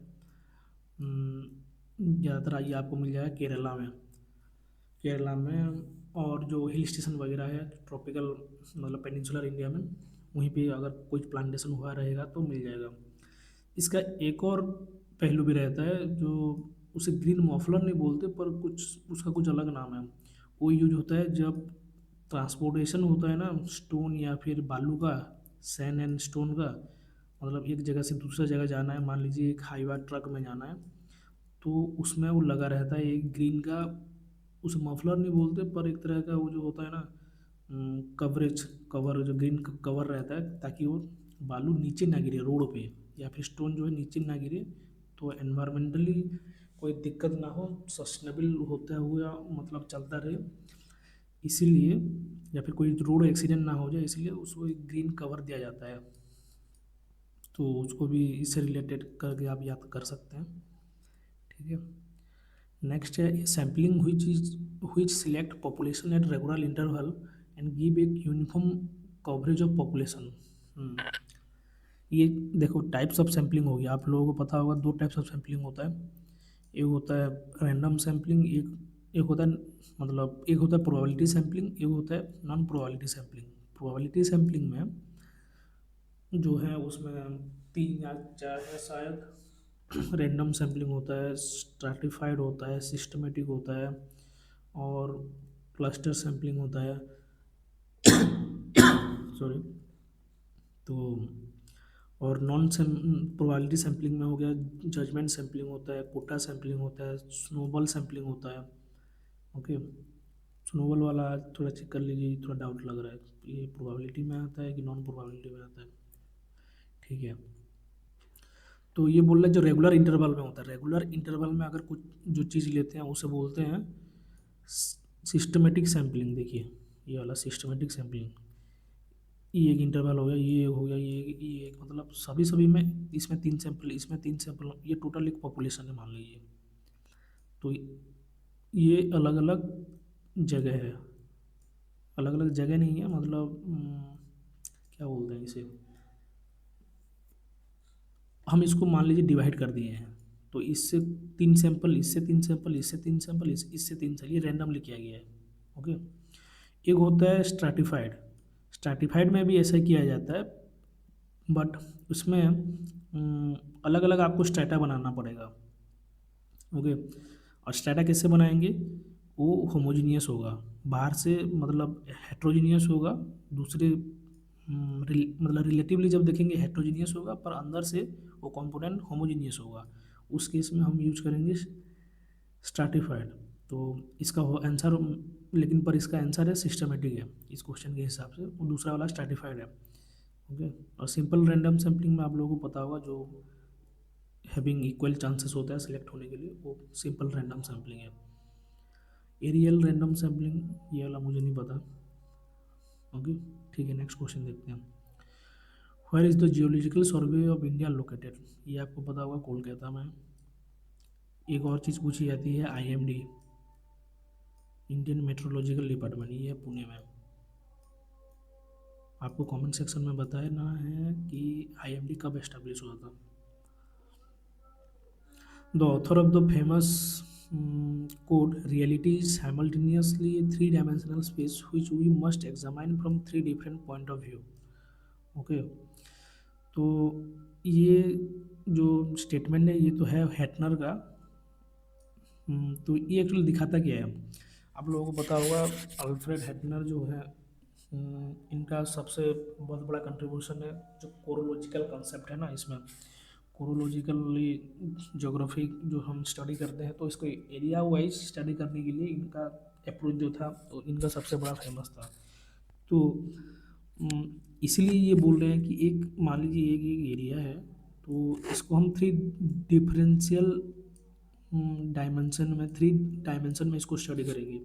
ज़्यादातर आइए आपको मिल जाएगा केरला में, केरला में, और जो हिल स्टेशन वगैरह है ट्रॉपिकल, मतलब पेनिनसुलर इंडिया में, वहीं पे अगर कोई प्लांटेशन हुआ रहेगा तो मिल जाएगा। इसका एक और पहलू भी रहता है, जो उसे ग्रीन मफलर नहीं बोलते, पर कुछ उसका कुछ अलग नाम है। वो यूज होता है जब ट्रांसपोर्टेशन होता है ना, स्टोन या फिर बालू का, सैंड एंड स्टोन का, मतलब एक जगह से दूसरा जगह जाना है, मान लीजिए एक हाईवा ट्रक में जाना है, तो उसमें वो लगा रहता है एक ग्रीन का, उसे मफलर नहीं बोलते, पर एक तरह का वो जो होता है ना, कवरेज, कवर, जो ग्रीन कवर रहता है, ताकि वो बालू नीचे ना गिरे रोड पे, या फिर स्टोन जो है नीचे ना गिरे, तो एनवायरमेंटली कोई दिक्कत ना हो, सस्टेनेबल होता हुआ मतलब चलता रहे, इसीलिए, या फिर कोई रोड एक्सीडेंट ना हो जाए, इसलिए उसको एक ग्रीन कवर दिया जाता है। तो उसको भी इससे रिलेटेड करके आप याद कर सकते हैं। ठीक है, नेक्स्ट है sampling which select population at regular interval and give a uniform coverage of population। ये देखो टाइप्स ऑफ सैम्पलिंग हो गया, आप लोगों को पता होगा दो टाइप्स ऑफ सैम्पलिंग होता है। एक होता है रैंडम सैम्पलिंग, एक एक होता है, मतलब एक होता है प्रोबेबिलिटी सैम्पलिंग, एक होता है non probability sampling. Probability sampling में जो है उसमें तीन या चार है शायद। रैंडम सैम्पलिंग होता है, स्ट्रैटिफाइड होता है, सिस्टमेटिक होता है, और क्लस्टर सैम्पलिंग होता है। सॉरी। तो और नॉन प्रोबेबिलिटी सैम्पलिंग में हो गया, जजमेंट सैम्पलिंग होता है, कोटा सैम्पलिंग होता है, स्नोबॉल सैम्पलिंग होता है। ओके, स्नोबॉल वाला थोड़ा चेक कर लीजिए, थोड़ा डाउट लग रहा है ये प्रोबेबिलिटी में आता है कि नॉन प्रोबेबिलिटी में आता है। ठीक है, तो ये बोल रहे हैं जो रेगुलर इंटरवल में होता है, रेगुलर इंटरवल में अगर कुछ जो चीज़ लेते हैं उसे बोलते हैं सिस्टमेटिक सैम्पलिंग। देखिए ये वाला सिस्टमेटिक सैम्पलिंग, ये एक इंटरवल हो गया, ये एक हो गया, ये एक, मतलब सभी सभी में, इसमें 3 सैंपल, इसमें 3 सैंपल, ये टोटल एक पॉपुलेशन है मान लीजिए। तो ये अलग अलग जगह है, अलग अलग जगह नहीं है, मतलब क्या बोलते हैं इसे, हम इसको मान लीजिए डिवाइड कर दिए हैं। तो इससे 3 सैंपल, इससे 3 सैंपल, इससे 3 सैंपल, इससे 3 सैंपल, ये रैंडमली किया गया है। ओके। एक होता है स्ट्रैटिफाइड। स्ट्रैटिफाइड में भी ऐसा किया जाता है, बट उसमें अलग अलग आपको स्ट्रैटा बनाना पड़ेगा। ओके। और स्ट्रैटा कैसे बनाएंगे, वो होमोजीनियस होगा, बाहर से मतलब हेट्रोजीनियस होगा, दूसरे मतलब रिलेटिवली जब देखेंगे हेट्रोजीनियस होगा, पर अंदर से वो कंपोनेंट होमोजीनियस होगा। उस केस में हम यूज करेंगे स्ट्रैटिफाइड। तो इसका हो आंसर, लेकिन पर इसका आंसर है सिस्टमेटिक है इस क्वेश्चन के हिसाब से, वो दूसरा वाला स्ट्रैटिफाइड है। ओके। और सिंपल रैंडम सैम्पलिंग में आप लोगों को पता होगा, जो हैविंग इक्वल चांसेस होता है सिलेक्ट होने के लिए, वो सिंपल रैंडम सैम्पलिंग है। एरियल रैंडम सैम्पलिंग ये वाला मुझे नहीं पता। ओके। ठीक है, नेक्स्ट क्वेश्चन देखते हैं। Where is the geological survey of India located, ये आपको पता होगा कोलकाता में। एक और चीज़ पूछी जाती है, आईएमडी, इंडियन मेट्रोलॉजिकल डिपार्टमेंट, ये है पुणे में। आपको कमेंट सेक्शन में बताना है कि आईएमडी कब एस्टेब्लिश हुआ था। The author of the famous code reality is simultaneously a three-dimensional space which we must examine from three different point of view. Okay. तो ये जो स्टेटमेंट है, ये तो है हैटनर का। तो ये एक्चुअली दिखाता क्या है, आप लोगों को पता होगा, अल्फ्रेड हैटनर जो है, इनका सबसे बहुत बड़ा कंट्रीब्यूशन है जो कोरोलॉजिकल कंसेप्ट है ना, इसमें कोरोलॉजिकली ज्योग्राफी जो हम स्टडी करते हैं, तो इसको एरिया वाइज स्टडी करने के लिए इनका अप्रोच जो था, तो इनका सबसे बड़ा फेमस था। तो इसलिए ये बोल रहे हैं कि एक मान लीजिए एक एक एरिया है, तो इसको हम डिफरेंशियल थ्री डायमेंशन में इसको स्टडी करेंगे,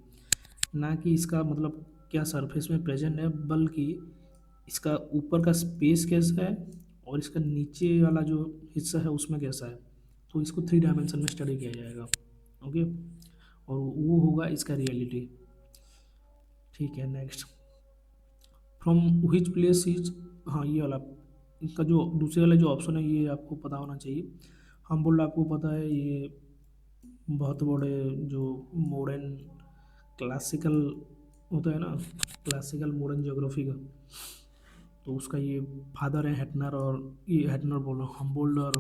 ना कि इसका मतलब क्या सरफेस में प्रेजेंट है, बल्कि इसका ऊपर का स्पेस कैसा है और इसका नीचे वाला जो हिस्सा है उसमें कैसा है। तो इसको 3 डायमेंशन में स्टडी किया जाएगा। ओके। और वो होगा इसका रियलिटी। ठीक है, next. From which place is, हाँ ये वाला, इसका जो दूसरे वाला जो ऑप्शन है ये आपको पता होना चाहिए। हम बोल रहे आपको पता है, ये बहुत बड़े जो मॉडर्न क्लासिकल होता है ना, क्लासिकल मॉडर्न ज्योग्राफी का, तो उसका ये फादर है हेटनर, और ये हेटनर बोल रहा हूँ, हम्बोल्ड और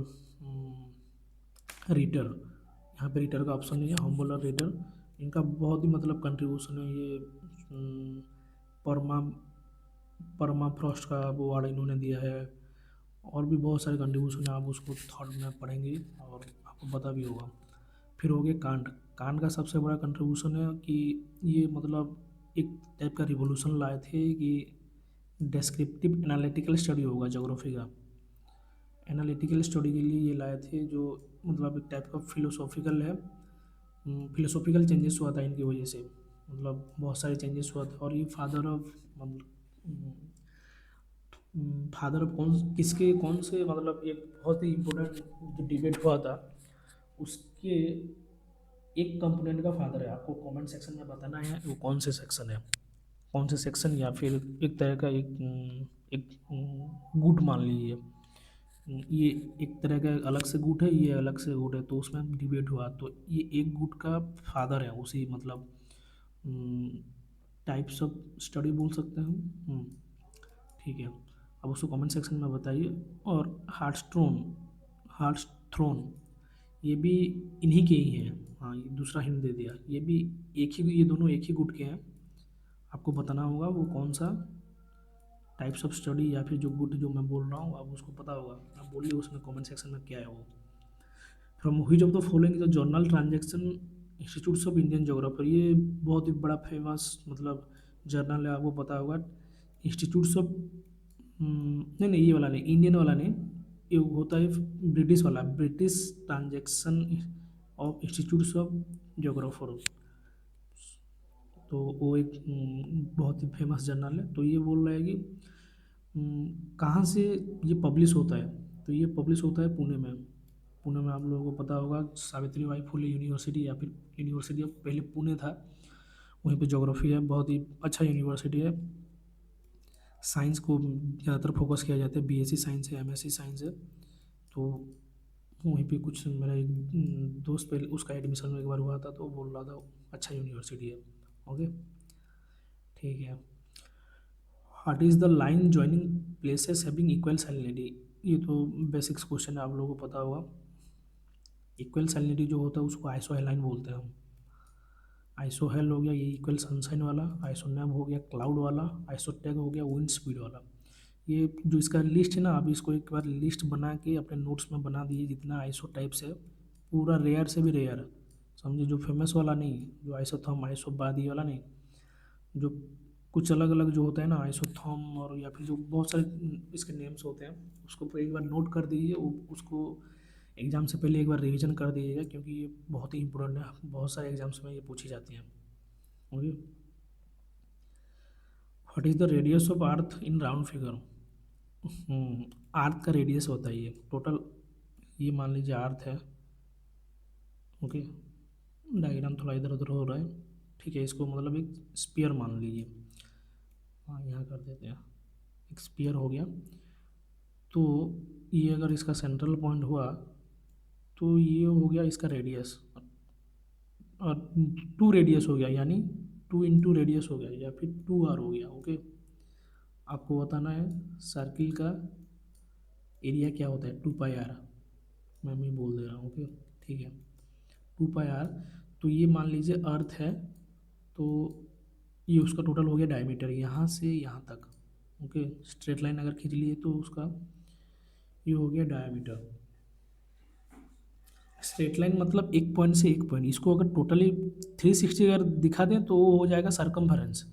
रीटर। यहाँ पे रीटर का ऑप्शन नहीं है, हम्बोल्ड और रीटर, इनका बहुत ही मतलब कंट्रीब्यूशन है। ये परमा परमाफ्रॉस्ट का वो अवार्ड इन्होंने दिया है, और भी बहुत सारे कंट्रीब्यूशन है, आप उसको थॉट में पढ़ेंगे और आपको पता भी होगा। फिर हो गया कांट। कांट का सबसे बड़ा कंट्रीब्यूशन है कि ये मतलब एक टाइप का रिवोल्यूशन लाए थे कि डेस्क्रिप्टिव एनालिटिकल स्टडी होगा ज्योग्राफी का। एनालिटिकल स्टडी के लिए ये लाए थे, जो मतलब एक टाइप का फिलोसॉफिकल है, फिलोसॉफिकल चेंजेस हुआ था इनकी वजह से, मतलब बहुत सारे चेंजेस हुआ था। और ये फादर ऑफ मतलब फादर ऑफ कौन किसके कौन से, मतलब एक बहुत ही इम्पोर्टेंट जो डिबेट हुआ था उसके एक कंपोनेंट का फादर है। आपको कमेंट सेक्शन में बताना है वो कौन से सेक्शन है, कौन से सेक्शन, या फिर एक तरह का एक गुट मान लीजिए। ये एक तरह का अलग से गुट है, ये अलग से गुट है, तो उसमें डिबेट हुआ, तो ये एक गुट का फादर है उसी मतलब टाइप्स ऑफ स्टडी बोल सकते हैं हम। ठीक है, अब उसको कमेंट सेक्शन में बताइए। और हार्ट थ्रोन, ये भी इन्हीं के ही हैं। हाँ, ये दूसरा हिंट दे दिया, ये भी एक ही, ये दोनों एक ही गुट के हैं। आपको बताना होगा वो कौन सा टाइप्स ऑफ स्टडी, या फिर जो गुट जो मैं बोल रहा हूँ आप उसको पता होगा, आप बोलिए उसमें कमेंट सेक्शन में क्या है वो। From which of the following is the journal transaction institutes of Indian geographer, ये बहुत ही बड़ा फेमस मतलब जर्नल है, आपको पता होगा। इंस्टीट्यूट्स ऑफ, नहीं नहीं ये वाला नहीं, इंडियन वाला नहीं, ये होता है ब्रिटिश वाला, British transaction of institutes of geographer. तो वो एक बहुत ही फेमस जर्नल है। तो ये बोल रहा है कि कहाँ से ये पब्लिश होता है? तो ये पब्लिश होता है पुणे में। पुणे में आप लोगों को पता होगा सावित्री बाई फुले यूनिवर्सिटी, या फिर यूनिवर्सिटी ऑफ, पहले पुणे था, वहीं पे ज्योग्राफी है, बहुत ही अच्छा यूनिवर्सिटी है। साइंस को ज़्यादातर फोकस किया जाता है, बीएससी साइंस है, एमएससी साइंस है। तो वहीं पे कुछ मेरा एक दोस्त पहले उसका एडमिशन एक बार हुआ था, तो बोल रहा था अच्छा यूनिवर्सिटी है। ओके, ठीक है। What is the line joining places having equal salinity? ये तो बेसिक्स क्वेश्चन है, आप लोगों को पता होगा। इक्वल सैलिनिटी जो होता है उसको आइसोहेलाइन बोलते हैं हम। आइसोहेल हो गया ये इक्वल सनशाइन वाला, आइसोनैम हो गया क्लाउड वाला, आइसोटैग हो गया विंड स्पीड वाला। ये जो इसका लिस्ट है ना, आप इसको एक बार लिस्ट बना के अपने नोट्स में बना दीजिए, जितना आइसो टाइप्स है, पूरा रेयर से भी रेयर, समझे, जो फेमस वाला नहीं, जो आइसोथर्म आइसोबादी वाला नहीं, जो कुछ अलग अलग जो होता है ना आइसोथर्म, और या फिर जो बहुत सारे इसके नेम्स होते हैं, उसको एक बार नोट कर दीजिए। उसको एग्ज़ाम से पहले एक बार रिवीजन कर दीजिएगा, क्योंकि ये बहुत ही इंपॉर्टेंट है, बहुत सारे एग्जाम्स में ये पूछी जाती हैं। Okay, what is the radius of earth in round figure? Earth का रेडियस होता है ये टोटल, ये मान लीजिए अर्थ है। ओके, डायग्राम थोड़ा इधर उधर हो रहा है, ठीक है, इसको मतलब एक स्पीयर मान लीजिए। हाँ, यहाँ कर देते हैं, एक स्पीयर हो गया। तो ये अगर इसका सेंट्रल पॉइंट हुआ, तो ये हो गया इसका रेडियस, और टू रेडियस हो गया, यानी 2 इंटू रेडियस हो गया, या फिर 2r हो गया। ओके, आपको बताना है सर्किल का एरिया क्या होता है, 2πr, मैं भी बोल दे रहा हूँ। ओके, ठीक है, 2πr। तो ये मान लीजिए अर्थ है, तो ये उसका टोटल हो गया डायमीटर यहाँ से यहाँ तक। ओके, स्ट्रेट लाइन अगर खींच लिए तो उसका ये हो गया डायमीटर। स्ट्रेट लाइन मतलब एक पॉइंट से एक पॉइंट, इसको अगर टोटली 360 अगर दिखा दें तो वो हो जाएगा सरकमफेरेंस।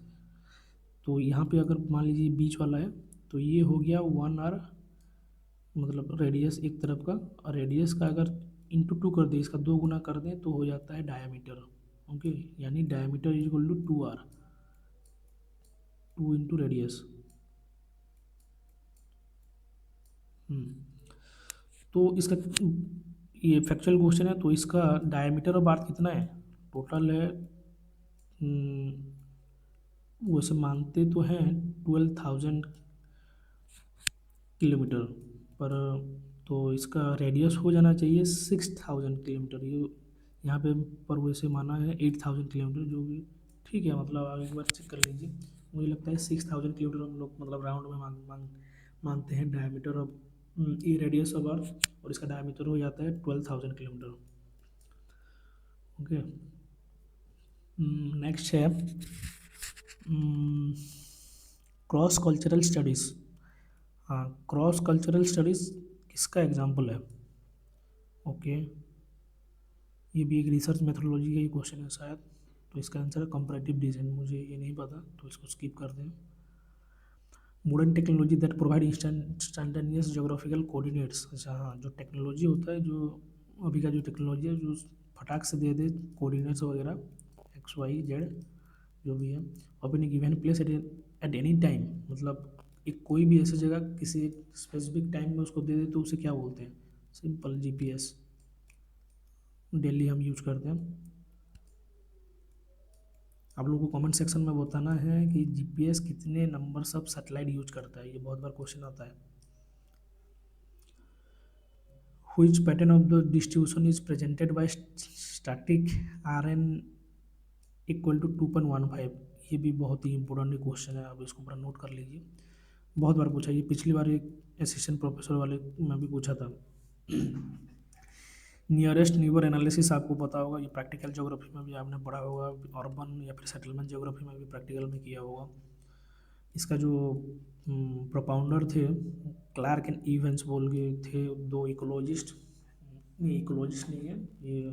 तो यहाँ पे अगर मान लीजिए बीच वाला है, तो ये हो गया 1r, मतलब रेडियस एक तरफ का, और रेडियस का अगर इंटू 2 कर दें, इसका 2 गुना कर दें, तो हो जाता है डायमीटर। ओके, यानी diameter is equal to 2r, 2 into radius. तो इसका ये फैक्चुअल क्वेश्चन है, तो इसका डायमीटर ऑफ अर्थ कितना है? टोटल है, वैसे मानते तो हैं 12,000 किलोमीटर पर, तो इसका रेडियस हो जाना चाहिए 6,000 किलोमीटर। ये यहाँ पे पर वैसे माना है 8,000 किलोमीटर, जो भी ठीक है, मतलब आप एक बार चेक कर लीजिए। मुझे लगता है 6,000 किलोमीटर हम लोग मतलब राउंड में मानते हैं डायमीटर ऑफ ये रेडियस ऑफ अर्थ, और इसका डायमीटर हो जाता है 12,000 किलोमीटर। ओके, नेक्स्ट है क्रॉस कल्चरल स्टडीज़। हाँ, क्रॉस कल्चरल स्टडीज़ किसका एग्जाम्पल है? ओके, ये भी एक रिसर्च मेथोडोलॉजी का ही क्वेश्चन है शायद, तो इसका आंसर है कंपैरेटिव डिज़ाइन। मुझे ये नहीं पता, तो इसको स्किप कर दें। Modern technology that provide instantaneous geographical coordinates. अच्छा हाँ, जो टेक्नोलॉजी होता है, जो अभी का जो टेक्नोलॉजी है, जो फटाक से दे दे कोऑर्डिनेट्स वगैरह, XYZ जो भी है, अपनी given place at any time, मतलब एक कोई भी ऐसी जगह किसी एक स्पेसिफिक टाइम में उसको दे दे, तो उसे क्या बोलते हैं? सिंपल GPS, डेली हम यूज करते हैं। आप लोगों को कमेंट सेक्शन में बताना है कि GPS कितने नंबर्स ऑफ सैटेलाइट यूज करता है, ये बहुत बार क्वेश्चन आता है। Which pattern of the distribution is presented by static RN equal to 2.15? ये भी बहुत ही इंपॉर्टेंट क्वेश्चन है, आप इसको पूरा नोट कर लीजिए, बहुत बार पूछा ये, पिछली बार एक असिस्टेंट प्रोफेसर वाले में भी पूछा था। नियरेस्ट न्यूबर एनालिसिस आपको पता होगा, ये प्रैक्टिकल ज्योग्राफी में भी आपने पढ़ा होगा, अर्बन या फिर सेटलमेंट ज्योग्राफी में भी प्रैक्टिकल में किया होगा। इसका जो प्रोपाउंडर थे क्लार्क एंड इवेंस बोल के थे, दो इकोलॉजिस्ट, नहीं इकोलॉजिस्ट नहीं है ये,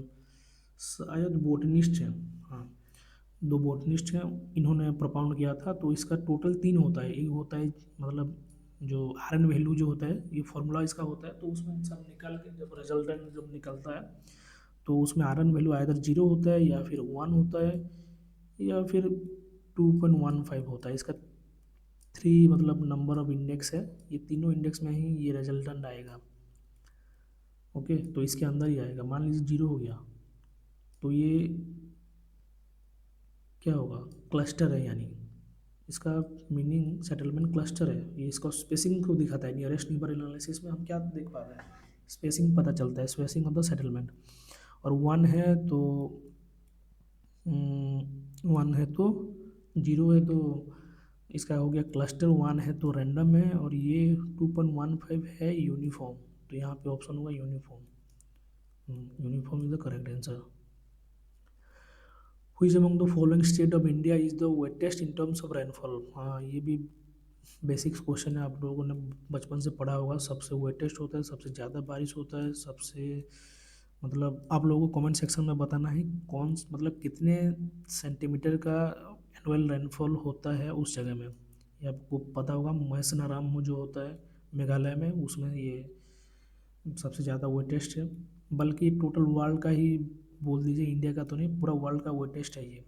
शायद बोटनिस्ट हैं। हाँ, दो बोटनिस्ट हैं, इन्होंने प्रोपाउंड किया था। तो इसका टोटल 3 होता है, एक होता है मतलब जो RN वैल्यू जो होता है, ये फॉर्मूला इसका होता है, तो उसमें सब निकाल के जब रिजल्टेंट जब निकलता है, तो उसमें RN वैल्यू आइदर 0 होता है, या फिर 1 होता है, या फिर 2.15 होता है। इसका 3 मतलब नंबर ऑफ इंडेक्स है, ये तीनों इंडेक्स में ही ये रिजल्टेंट आएगा। ओके, तो इसके अंदर ही आएगा। मान लीजिए 0 हो गया तो ये क्या होगा, क्लस्टर है, यानी इसका मीनिंग सेटलमेंट क्लस्टर है। ये इसका स्पेसिंग को दिखाता है। नियरेस्ट नीबर एनालिसिस में हम क्या देख पा रहे हैं, स्पेसिंग पता चलता है, स्पेसिंग ऑफ द सेटलमेंट। और 1 है तो 1 है तो 0 है तो इसका हो गया क्लस्टर। 1 है तो रैंडम है, और ये 2.15 है यूनिफॉर्म। तो यहाँ पे ऑप्शन होगा uniform. Uniform is the correct answer. Which among the following state of India is the wettest in terms of rainfall? हाँ, ये भी बेसिक्स क्वेश्चन है, आप लोगों ने बचपन से पढ़ा होगा। सबसे वेटेस्ट होता है, सबसे ज़्यादा बारिश होता है, सबसे मतलब आप लोगों को कमेंट सेक्शन में बताना है कौन मतलब कितने सेंटीमीटर का एनुअल रेनफॉल होता है उस जगह में। ये आपको पता होगा, मैसनाराम जो होता है मेघालय में, उसमें ये सबसे ज़्यादा वेटेस्ट है। बल्कि टोटल वर्ल्ड का ही बोल दीजिए, इंडिया का तो नहीं, पूरा वर्ल्ड का वेटेस्ट है ये।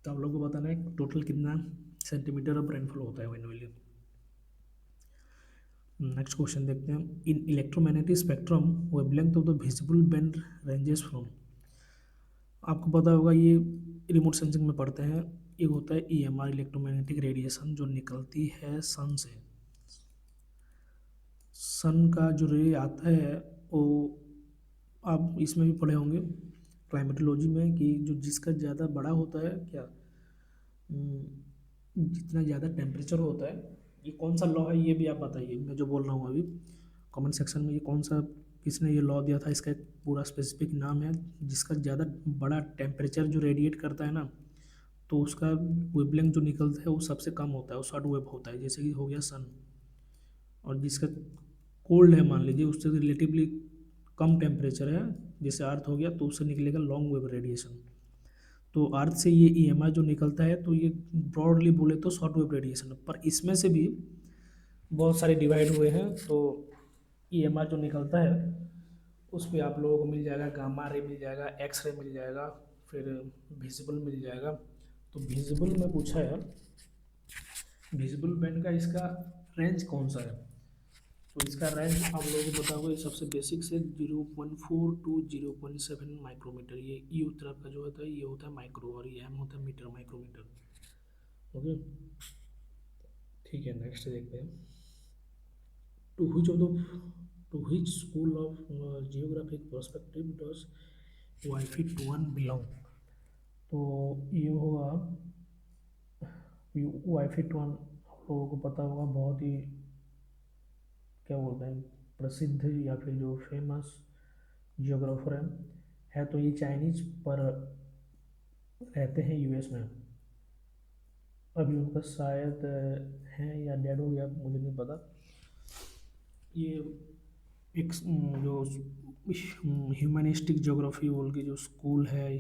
तो आप लोगों को बताना है टोटल कितना सेंटीमीटर ऑफ रेनफॉल होता है एनुअली। नेक्स्ट क्वेश्चन देखते हैं। In electromagnetic spectrum wavelength of the visible band ranges from. आपको पता होगा, ये रिमोट सेंसिंग में पढ़ते हैं। एक होता है ईएमआर, इलेक्ट्रोमैग्नेटिक रेडिएशन, जो निकलती है सन से। सन का जो रे आता है वो आप इसमें भी पढ़े होंगे क्लाइमेटोलॉजी में, कि जो जिसका ज़्यादा बड़ा होता है क्या, जितना ज़्यादा टेम्परेचर होता है, ये कौन सा लॉ है ये भी आप बताइए, मैं जो बोल रहा हूँ अभी कमेंट सेक्शन में। ये कौन सा, किसने ये लॉ दिया था, इसका एक पूरा स्पेसिफिक नाम है। जिसका ज़्यादा बड़ा टेम्परेचर जो रेडिएट करता है ना, तो उसका वेवलेंथ जो निकलता है वो सबसे कम होता है, वो शॉर्ट वेव होता है, जैसे कि हो गया सन। और जिसका कोल्ड है, मान लीजिए उससे रिलेटिवली कम टेम्परेचर है, जैसे अर्थ हो गया, तो उससे निकलेगा लॉन्ग वेव रेडिएशन। तो अर्थ से ये ईएमआई जो निकलता है, तो ये ब्रॉडली बोले तो शॉर्ट वेव रेडिएशन। पर इसमें से भी बहुत सारे डिवाइड हुए हैं। तो ईएमआई जो निकलता है उस पर आप लोगों को मिल जाएगा, गामा रे मिल जाएगा, एक्स रे मिल जाएगा, फिर विजिबल मिल जाएगा। तो विजिबल में पूछा है, विजिबल बैंड का इसका रेंज कौन सा है। तो इसका रेंज आप लोगों को पता होगा, ये सबसे बेसिक से 0.4 टू 0.7 माइक्रोमीटर। ये ई तरफ का जो होता है ये होता है माइक्रो, और ये एम होता है मीटर, माइक्रोमीटर। ओके, ठीक है, नेक्स्ट देखते हैं। To which of the two which school of geographic perspective does y fit one belong. तो ये होगा वाईफिट वन, आप लोगों को पता होगा, बहुत ही क्या बोलते हैं प्रसिद्ध या फिर जो फेमस जियोग्राफर है तो ये चाइनीज, पर रहते हैं यूएस में। अभी उनका शायद है या डेड हो गया, मुझे नहीं पता। ये एक जो ह्यूमनिस्टिक ज्योग्राफी बोल के जो स्कूल है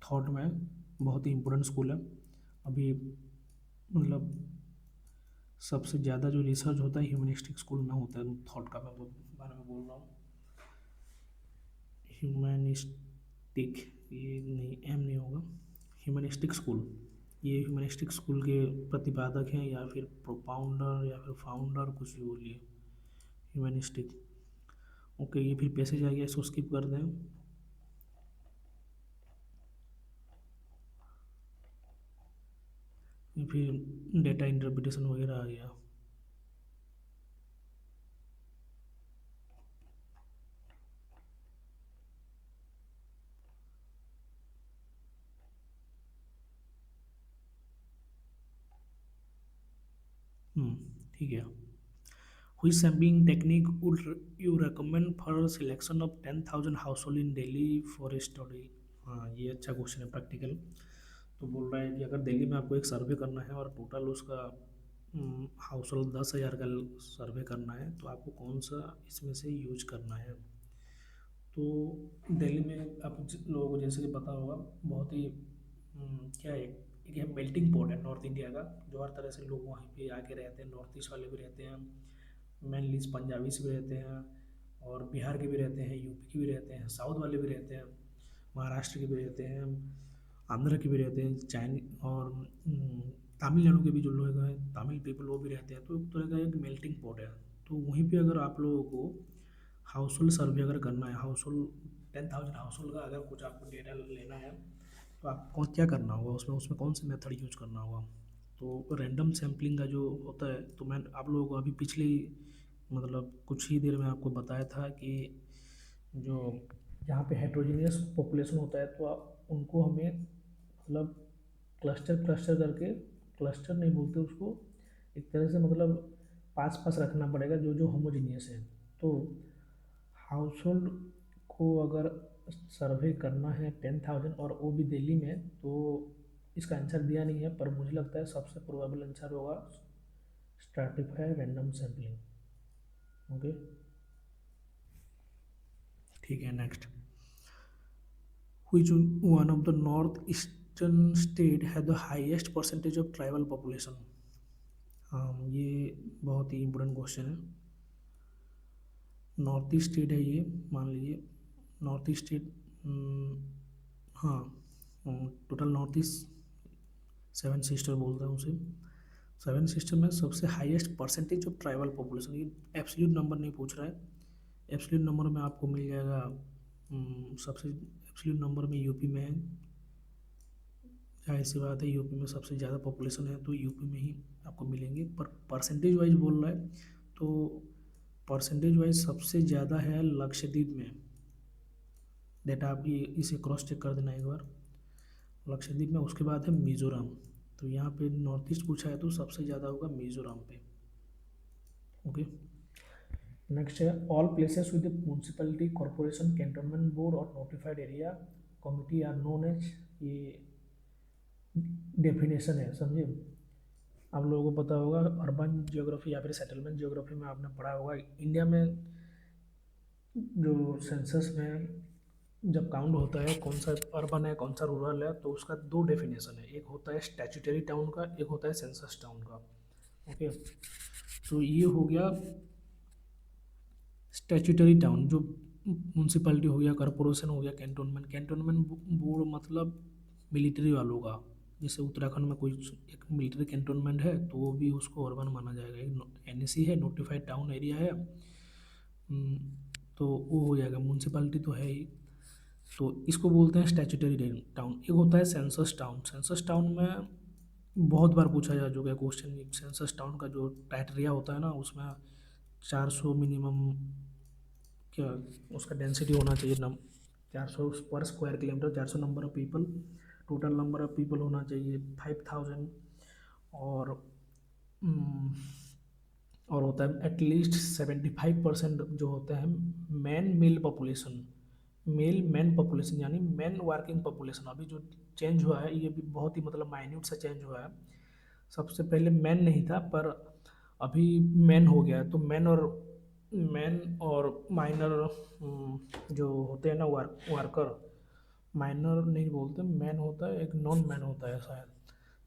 थॉट में, बहुत ही इम्पोर्टेंट स्कूल है। अभी मतलब सबसे ज़्यादा जो रिसर्च होता है ह्यूमनिस्टिक स्कूल में होता है, थॉट का मैं बारे में बोल रहा हूँ। ह्यूमनिस्टिक, ये नहीं, एम नहीं होगा, ह्यूमनिस्टिक स्कूल। ये ह्यूमनिस्टिक स्कूल के प्रतिपादक हैं, या फिर प्रोपाउंडर, या फिर फाउंडर, कुछ भी बोलिए, ह्यूमनिस्टिक। ओके, ये फिर पैसेज आ गया, इसको स्किप कर दें। ये फिर डेटा इंटरप्रिटेशन वगैरह आ गया। ठीक है। Which sampling technique would you recommend for selection of 10,000 household in Delhi for a study? हाँ, ये अच्छा क्वेश्चन है प्रैक्टिकल। तो बोल रहा है कि अगर दिल्ली में आपको एक सर्वे करना है और टोटल उसका हाउस होल्ड 10,000 का सर्वे करना है, तो आपको कौन सा इसमें से यूज करना है। तो दिल्ली में आप लोगों को जैसे कि पता होगा, बहुत ही क्या है, एक मेल्टिंग पॉट है नॉर्थ इंडिया का, जो हर तरह से लोग वहीं पे आके रहते हैं। नॉर्थ ईस्ट वाले भी रहते हैं, मेनली पंजाबी से भी रहते हैं, और बिहार के भी रहते हैं, यूपी के भी रहते हैं, साउथ वाले भी रहते हैं, महाराष्ट्र के भी रहते हैं, आंध्र के भी रहते हैं, चाइनी और तमिलनाडु के भी जो लोग हैं, तमिल पीपल वो भी रहते हैं, तो एक तरह का एक मेल्टिंग पॉट है। तो वहीं पे अगर आप लोगों को हाउस होल्ड सर्वे अगर करना है, हाउस होल्ड 10,000 हाउस होल्ड का अगर कुछ आपको डेटा लेना है, तो आपको क्या करना होगा उसमें, कौन से मेथड यूज करना होगा। तो रैंडम सैम्पलिंग का जो होता है, तो मैं आप लोगों को अभी पिछली मतलब कुछ ही देर में आपको बताया था कि जो जहाँ पे हेट्रोजीनियस पॉपुलेशन होता है, तो उनको हमें मतलब क्लस्टर क्लस्टर करके, क्लस्टर नहीं बोलते उसको, एक तरह से मतलब पास पास रखना पड़ेगा जो जो होमोजीनियस है। तो हाउस होल्ड को अगर सर्वे करना है 10,000 और वो भी दिल्ली में, तो इसका आंसर दिया नहीं है, पर मुझे लगता है सबसे प्रोबेबल आंसर होगा स्ट्रैटिफाई रैंडम सैम्पलिंग। ओके, ठीक है, next. Which one of the northeastern state had the highest percentage of tribal population? हाँ, ये बहुत ही इम्पोर्टेंट क्वेश्चन है। नॉर्थ ईस्ट स्टेट है ये, मान लीजिए नॉर्थ ईस्ट स्टेट। हाँ, total north east seven sister बोलते हैं उसे। सेवन सिस्टर में सबसे highest percentage of tribal population, ये एब्सोल्यूट नंबर नहीं पूछ रहा है। एब्सोल्यूट नंबर में आपको मिल जाएगा, सबसे एब्सोल्यूट नंबर में यूपी में है। जाहिर सी बात है, यूपी में सबसे ज़्यादा पॉपुलेशन है, तो यूपी में ही आपको मिलेंगे। पर परसेंटेज वाइज बोल रहा है, तो परसेंटेज वाइज सबसे ज़्यादा है लक्षद्वीप में। डेटा आप ये इसे क्रॉस चेक कर देना एक बार। लक्षद्वीप में, उसके बाद है मिजोरम। तो यहाँ पे नॉर्थ ईस्ट पूछा है, तो सबसे ज़्यादा होगा मिजोरम पे। ओके, नेक्स्ट है all places with municipality corporation cantonment board और notified area committee are known as, ये डेफिनेशन है, समझे। आप लोगों को पता होगा अर्बन जियोग्राफी या फिर सेटलमेंट जियोग्राफी में आपने पढ़ा होगा, इंडिया में जो सेंसस में जब काउंट होता है कौन सा अर्बन है कौन सा रूरल है, तो उसका दो डेफिनेशन है, एक होता है स्टैट्यूटरी टाउन का, एक होता है सेंसस टाउन का। ओके, तो ये हो गया स्टैट्यूटरी टाउन, जो म्यूनसिपैलिटी हो गया, कॉरपोरेशन हो गया, कैंटोनमेंट। कैंटोनमेंट बोर्ड मतलब मिलिट्री वालों का। जैसे उत्तराखंड में कोई एक मिलिट्री कैंटोनमेंट है, तो वो भी उसको अर्बन माना जाएगा। एक एनएसी है, नोटिफाइड टाउन एरिया है। तो वो हो जाएगा, म्यूनसिपैलिटी तो है ही। तो इसको बोलते हैं स्टैट्यूटरी टाउन। एक होता है सेंसस टाउन। सेंसस टाउन में बहुत बार पूछा जा चुका है क्वेश्चन। सेंसस टाउन का जो क्राइटेरिया होता है ना, उसमें 400 मिनिमम, क्या उसका डेंसिटी होना चाहिए, 400 पर square kilometre, 400 number of people, total number of people होना चाहिए 5,000। और हम्म, और होता है एटलीस्ट 75% जो होते हैं man male population, male man population, यानी मैन वर्किंग पॉपुलेशन। अभी जो चेंज हुआ है, ये भी बहुत ही मतलब माइन्यूट सा चेंज हुआ है। सबसे पहले मैन नहीं था, पर अभी मैन हो गया है। तो मैन और माइनर जो होते हैं ना, वर्कर, माइनर नहीं बोलते, मैन होता है, एक नॉन मैन होता है शायद।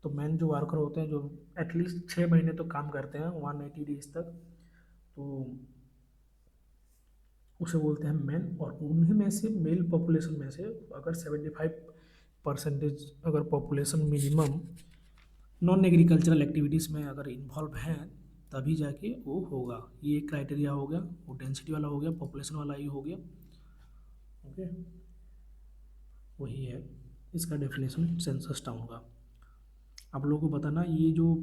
तो मैन जो वर्कर होते हैं, जो एटलीस्ट 6 महीने तो काम करते हैं 180 डेज तक, तो उसे बोलते हैं मैन। और उन्हीं में से मेल पॉपुलेशन में से अगर 75% अगर population minimum non agricultural activities में अगर इन्वॉल्व हैं, तभी जाके वो होगा। ये एक क्राइटेरिया हो गया, वो डेंसिटी वाला हो गया, पॉपुलेशन वाला ही हो गया। ओके, वही है इसका डेफिनेशन सेंसस टाउन का। आप लोगों को बताना, ये जो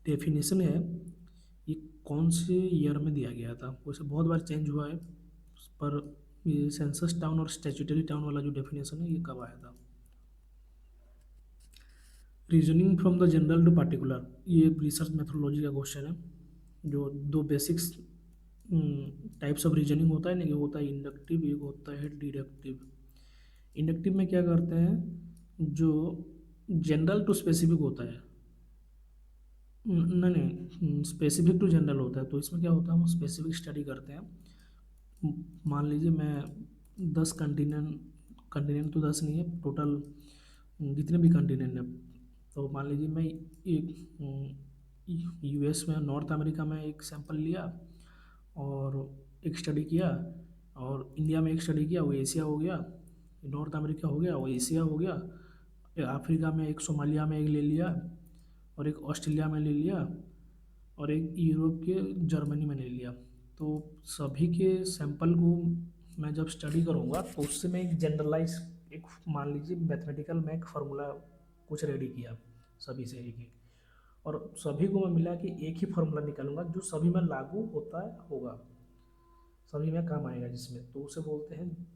डेफिनेशन है, ये कौन से ईयर में दिया गया था। वैसे बहुत बार चेंज हुआ है, पर ये सेंसस टाउन और स्टैट्यूटरी टाउन वाला जो डेफिनेशन है, ये कब आया था। Reasoning from the general to particular, ये रिसर्च मेथोडोलॉजी का क्वेश्चन है। जो दो बेसिक्स टाइप्स ऑफ रीजनिंग होता है ना, ये होता है इंडक्टिव, एक होता है डिडक्टिव। इंडक्टिव में क्या करते हैं, जो जनरल टू स्पेसिफिक होता है, नहीं नहीं, स्पेसिफिक टू जनरल होता है। तो इसमें क्या होता है, हम स्पेसिफिक स्टडी करते हैं। मान लीजिए मैं 10 कंटिनेंट, कंटिनेंट तो 10 नहीं है टोटल, जितने भी कंटिनेंट हैं, तो मान लीजिए मैं एक यूएस में, नॉर्थ अमेरिका में एक सैंपल लिया और एक स्टडी किया, और इंडिया में एक स्टडी किया, वो एशिया हो गया, नॉर्थ अमेरिका हो गया, वो एशिया हो गया, अफ्रीका में एक, सोमालिया में एक ले लिया, और एक ऑस्ट्रेलिया में ले लिया, और एक यूरोप के जर्मनी में ले लिया। तो सभी के सैंपल को मैं जब स्टडी करूँगा तो उससे मैं एक जनरलाइज, एक मान लीजिए मैथमेटिकल मैं एक फार्मूला कुछ रेडी किया सभी से एक एक, और सभी को मैं मिला के एक ही फार्मूला निकालूंगा जो सभी में लागू होता है होगा, सभी में काम आएगा जिसमें, तो उसे बोलते हैं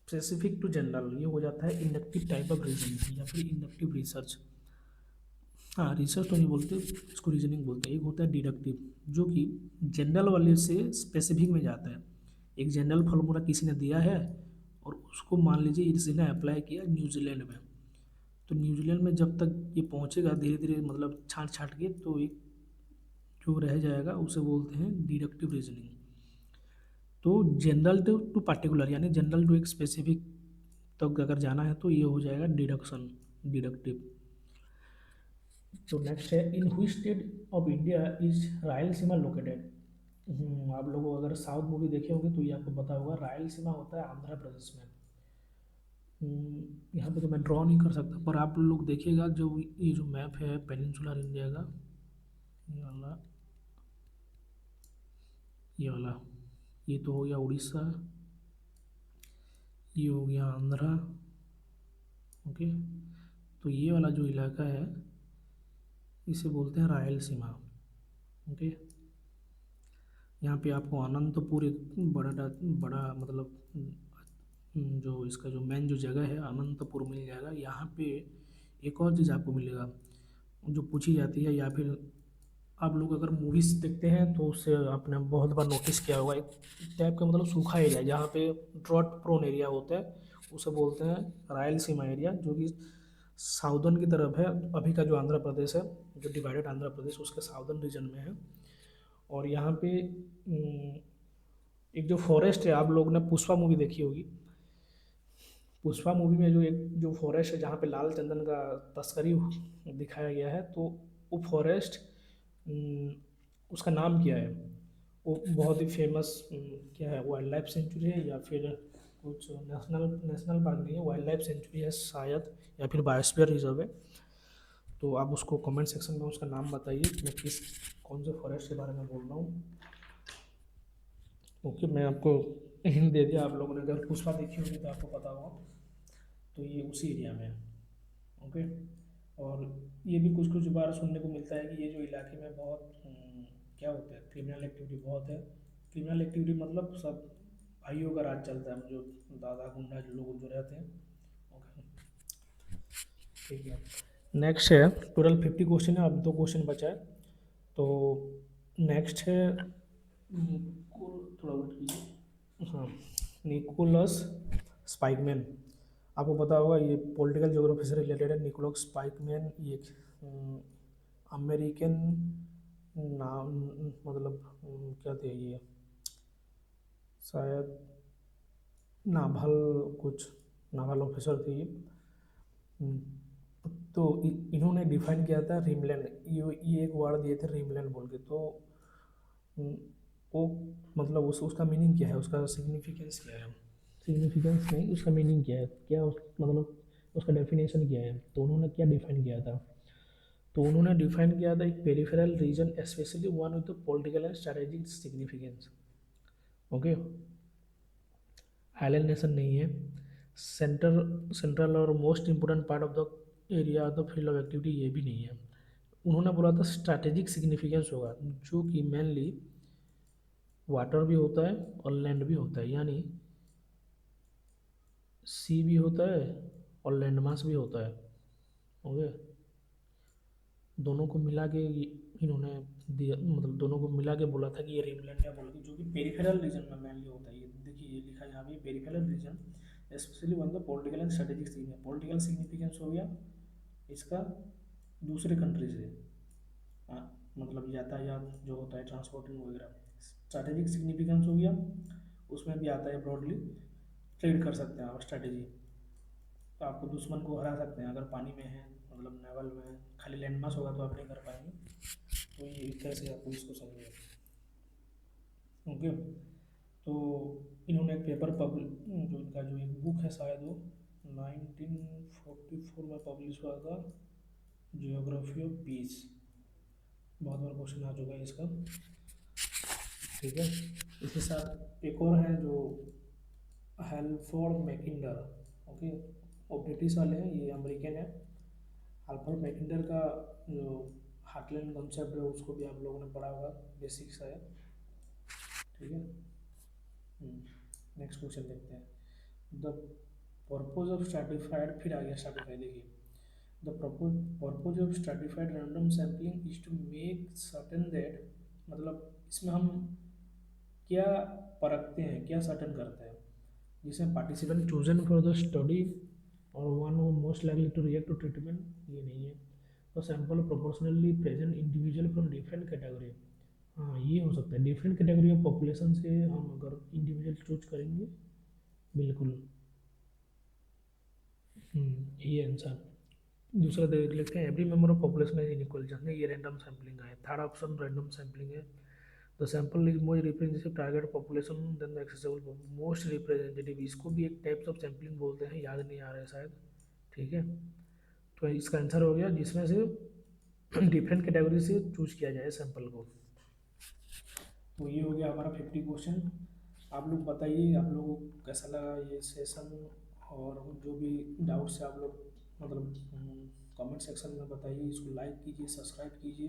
स्पेसिफिक टू जनरल। ये हो जाता है इंडक्टिव टाइप ऑफ रीजनिंग या फिर इंडक्टिव रिसर्च। हाँ, रिसर्च तो नहीं बोलते, इसको रीजनिंग बोलते हैं। एक होता है डिडक्टिव, जो कि जनरल वाले से स्पेसिफिक में जाता है। एक जनरल फार्मूला किसी ने दिया है और उसको मान लीजिए किसी ने अप्लाई किया न्यूजीलैंड में, तो न्यूजीलैंड में जब तक ये पहुँचेगा धीरे धीरे, मतलब छाँट छाँट के, तो एक जो रह जाएगा उसे बोलते हैं डिडक्टिव रीजनिंग। तो जनरल टू पार्टिकुलर, यानी जनरल टू एक स्पेसिफिक तक अगर जाना है तो ये हो जाएगा डिडक्शन, डिडक्टिव। तो नेक्स्ट है, इन हुई state of India is Rayalaseema located. आप लोग अगर साउथ मूवी देखे होंगे तो ये आपको पता होगा, रायलसीमा होता है आंध्र प्रदेश में। यहाँ पे तो मैं ड्रॉ नहीं कर सकता, पर आप लोग देखिएगा जो ये जो मैप है पेनिनसुलर इंडिया का, ये वाला, ये वाला, ये तो हो गया उड़ीसा, ये हो गया आंध्रा, ओके। तो ये वाला जो इलाका है इसे बोलते हैं रायलसीमा, ओके। यहाँ पे आपको अनंतपुर एक बड़ा मतलब जो इसका जो मेन जो जगह है अनंतपुर मिल जाएगा। यहाँ पे एक और चीज़ आपको मिलेगा जो पूछी जाती है, या फिर आप लोग अगर मूवीज़ देखते हैं तो उससे आपने बहुत बार नोटिस किया होगा, एक टाइप का मतलब सूखा एरिया जहाँ पे ड्रॉट प्रोन एरिया होता है, उसे बोलते हैं रायलसीमा एरिया, जो कि साउदर्न की तरफ है। अभी का जो आंध्र प्रदेश है, जो डिवाइडेड आंध्र प्रदेश, उसके साउदर्न रीजन में है। और यहाँ पे एक जो फॉरेस्ट है, आप लोग ने पुष्पा मूवी देखी होगी, पुष्पा मूवी में जो एक जो फॉरेस्ट है जहाँ पे लाल चंदन का तस्करी दिखाया गया है, तो वो फॉरेस्ट, उसका नाम क्या है, वो बहुत ही फेमस क्या है, वाइल्ड लाइफ सेंचुरी है या फिर कुछ नेशनल नेशनल पार्क नहीं है, वाइल्ड लाइफ सेंचुरी है शायद, या फिर बायोस्फीयर रिजर्व है। तो आप उसको कमेंट सेक्शन में उसका नाम बताइए, मैं किस कौन से फॉरेस्ट के बारे में बोल रहा हूँ। ओके, मैं आपको हिंट दे दिया, आप लोगों ने अगर पुष्पा देखी होगी तो आपको पता होगा, तो ये उसी एरिया में है, ओके। और ये भी कुछ कुछ बार सुनने को मिलता है कि ये जो इलाके में बहुत क्या होता है, क्रिमिनल एक्टिविटी बहुत है। क्रिमिनल एक्टिविटी मतलब सब भाइयों का राज चलता है, जो दादा गुंडा जो लोग जो रहते हैं, ओके, ठीक है। नेक्स्ट है, टोटल 50 क्वेश्चन है, अब 2 क्वेश्चन बचा है। तो नेक्स्ट है, थोड़ा वेट कीजिए, हाँ, निकोलस स्पाइकमैन। आपको पता होगा ये पॉलिटिकल ज्योग्राफी से रिलेटेड है। निकोलस स्पाइकमैन ये अमेरिकन नाम, मतलब क्या थे ये, शायद नाभल, कुछ नाभल ऑफिसर थे ये। तो इन्होंने डिफाइन किया था रीमलैंड, ये एक वर्ड दिए थे रीमलैंड बोल के। तो हम्म, वो मतलब उसका मीनिंग क्या है, उसका सिग्निफिकेंस क्या है, सिग्निफिकेंस नहीं, उसका मीनिंग क्या है, क्या मतलब उसका डेफिनेशन क्या है, तो उन्होंने क्या डिफाइन किया था। तो उन्होंने डिफाइन किया था एक peripheral region specially one with the political and strategic significance, okay. Island nation नहीं है, सेंट्रल और most important part of the area of the field of activity ये भी नहीं है। उन्होंने बोला था स्ट्रैटेजिक सिग्निफिकेंस होगा, जो कि मेनली वाटर भी होता है और लैंड भी होता है, यानी सी भी होता है और लैंड मास भी होता है, ओके। दोनों को मिला के इन्होंने दिया, मतलब दोनों को मिला के बोला था कि ये रीमलैंड है बोल के, जो कि पेरिफेरल रीजन में मेनली होता है। ये देखिए, ये लिखा है यहाँ पे peripheral region specially one the political and strategic significance. Political significance हो गया इसका दूसरे कंट्री से, हाँ, मतलब यातायात जो होता है, ट्रांसपोर्टिंग वगैरह। स्ट्रैटेजिक सिग्निफिकेंस हो गया, उसमें भी आता है ब्रॉडली ट्रेड कर सकते हैं आप स्ट्रैटेजी, तो आपको दुश्मन को हरा सकते हैं अगर पानी में है, मतलब नेवल में है। खाली लैंड मास होगा तो आप नहीं कर पाएंगे। तो ये एक तरह से आपको इसको समझिए, ओके। तो इन्होंने एक पेपर जो इनका जो एक बुक है शायद वो 1944 में पब्लिश हुआ था, जियोग्राफी ऑफ पीस, बहुत बार क्वेश्चन आ चुका है इसका। ठीक है, इसके साथ एक और है जो हेल्फोर्ड मैकिंडर। ओके, वो ब्रिटिश वाले हैं, ये अमेरिकन है। हेल्फोर्ड मैकिंडर का जो हार्टलैंड कॉन्सेप्ट है उसको भी आप लोगों ने पढ़ा होगा, बेसिक्स है। ठीक है, नेक्स्ट क्वेश्चन देखते हैं। द पर्पज ऑफ स्ट्रैटिफाइड, फिर आ गया स्ट्रैटिफाइड, देखिए। The purpose of stratified random sampling is to make certain that, मतलब इसमें हम क्या परखते हैं, क्या सर्टेन करते हैं, जिसमें participant chosen for the study are one who most likely to react to treatment, ये नहीं है। तो sample proportionally present individual from different category, हाँ ये हो सकता है, डिफरेंट कैटेगरी ऑफ पॉपुलेशन से हम अगर इंडिविजुअल चूज करेंगे, बिल्कुल। ये आंसर। दूसरा देख लेते हैं, every member of population is inequal, जहाँ ये रैंडम सैम्पलिंग है। थर्ड ऑप्शन रैंडम सैम्पलिंग है। The sample is most representative target population then the accessible, most representative, इसको भी एक टाइप्स ऑफ सैम्पलिंग बोलते हैं, याद नहीं आ रहा है शायद। ठीक है, तो इसका आंसर हो गया जिसमें से डिफरेंट कैटेगरी से चूज किया जाए सैंपल को। तो ये हो गया हमारा 50 क्वेश्चन। आप लोग बताइए आप लोगों को कैसा लगा ये सेशन, और जो भी डाउट्स है आप लोग मतलब कमेंट सेक्शन में बताइए। इसको लाइक कीजिए, सब्सक्राइब कीजिए,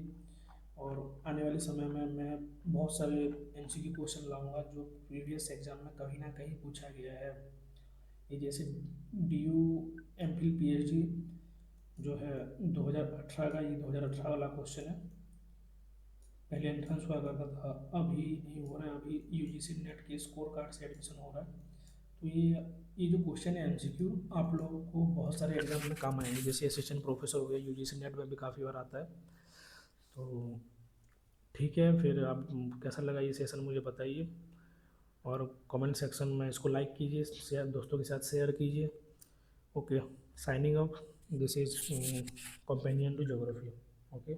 और आने वाले समय में मैं बहुत सारे एमसीक्यू क्वेश्चन लाऊंगा जो प्रीवियस एग्जाम में कहीं ना कहीं पूछा गया है। ये जैसे DU MPhil PhD जो है 2018 का, ये 2018 वाला क्वेश्चन है। पहले एंट्रेंस हुआ करता था, अभी नहीं हो रहा है, अभी UGC नेट के स्कोर कार्ड से एडमिशन हो रहा है। तो ये जो क्वेश्चन है MCQ, आप लोगों को बहुत सारे एग्जाम में काम आएंगे, जैसे असिस्टेंट प्रोफेसर हो गया, UGC नेट में भी काफ़ी बार आता है। तो ठीक है, फिर आप कैसा लगा ये सेशन मुझे बताइए, और कमेंट सेक्शन में इसको लाइक कीजिए, शेयर दोस्तों के साथ शेयर कीजिए। Okay, signing off, this is companion to geography. Okay.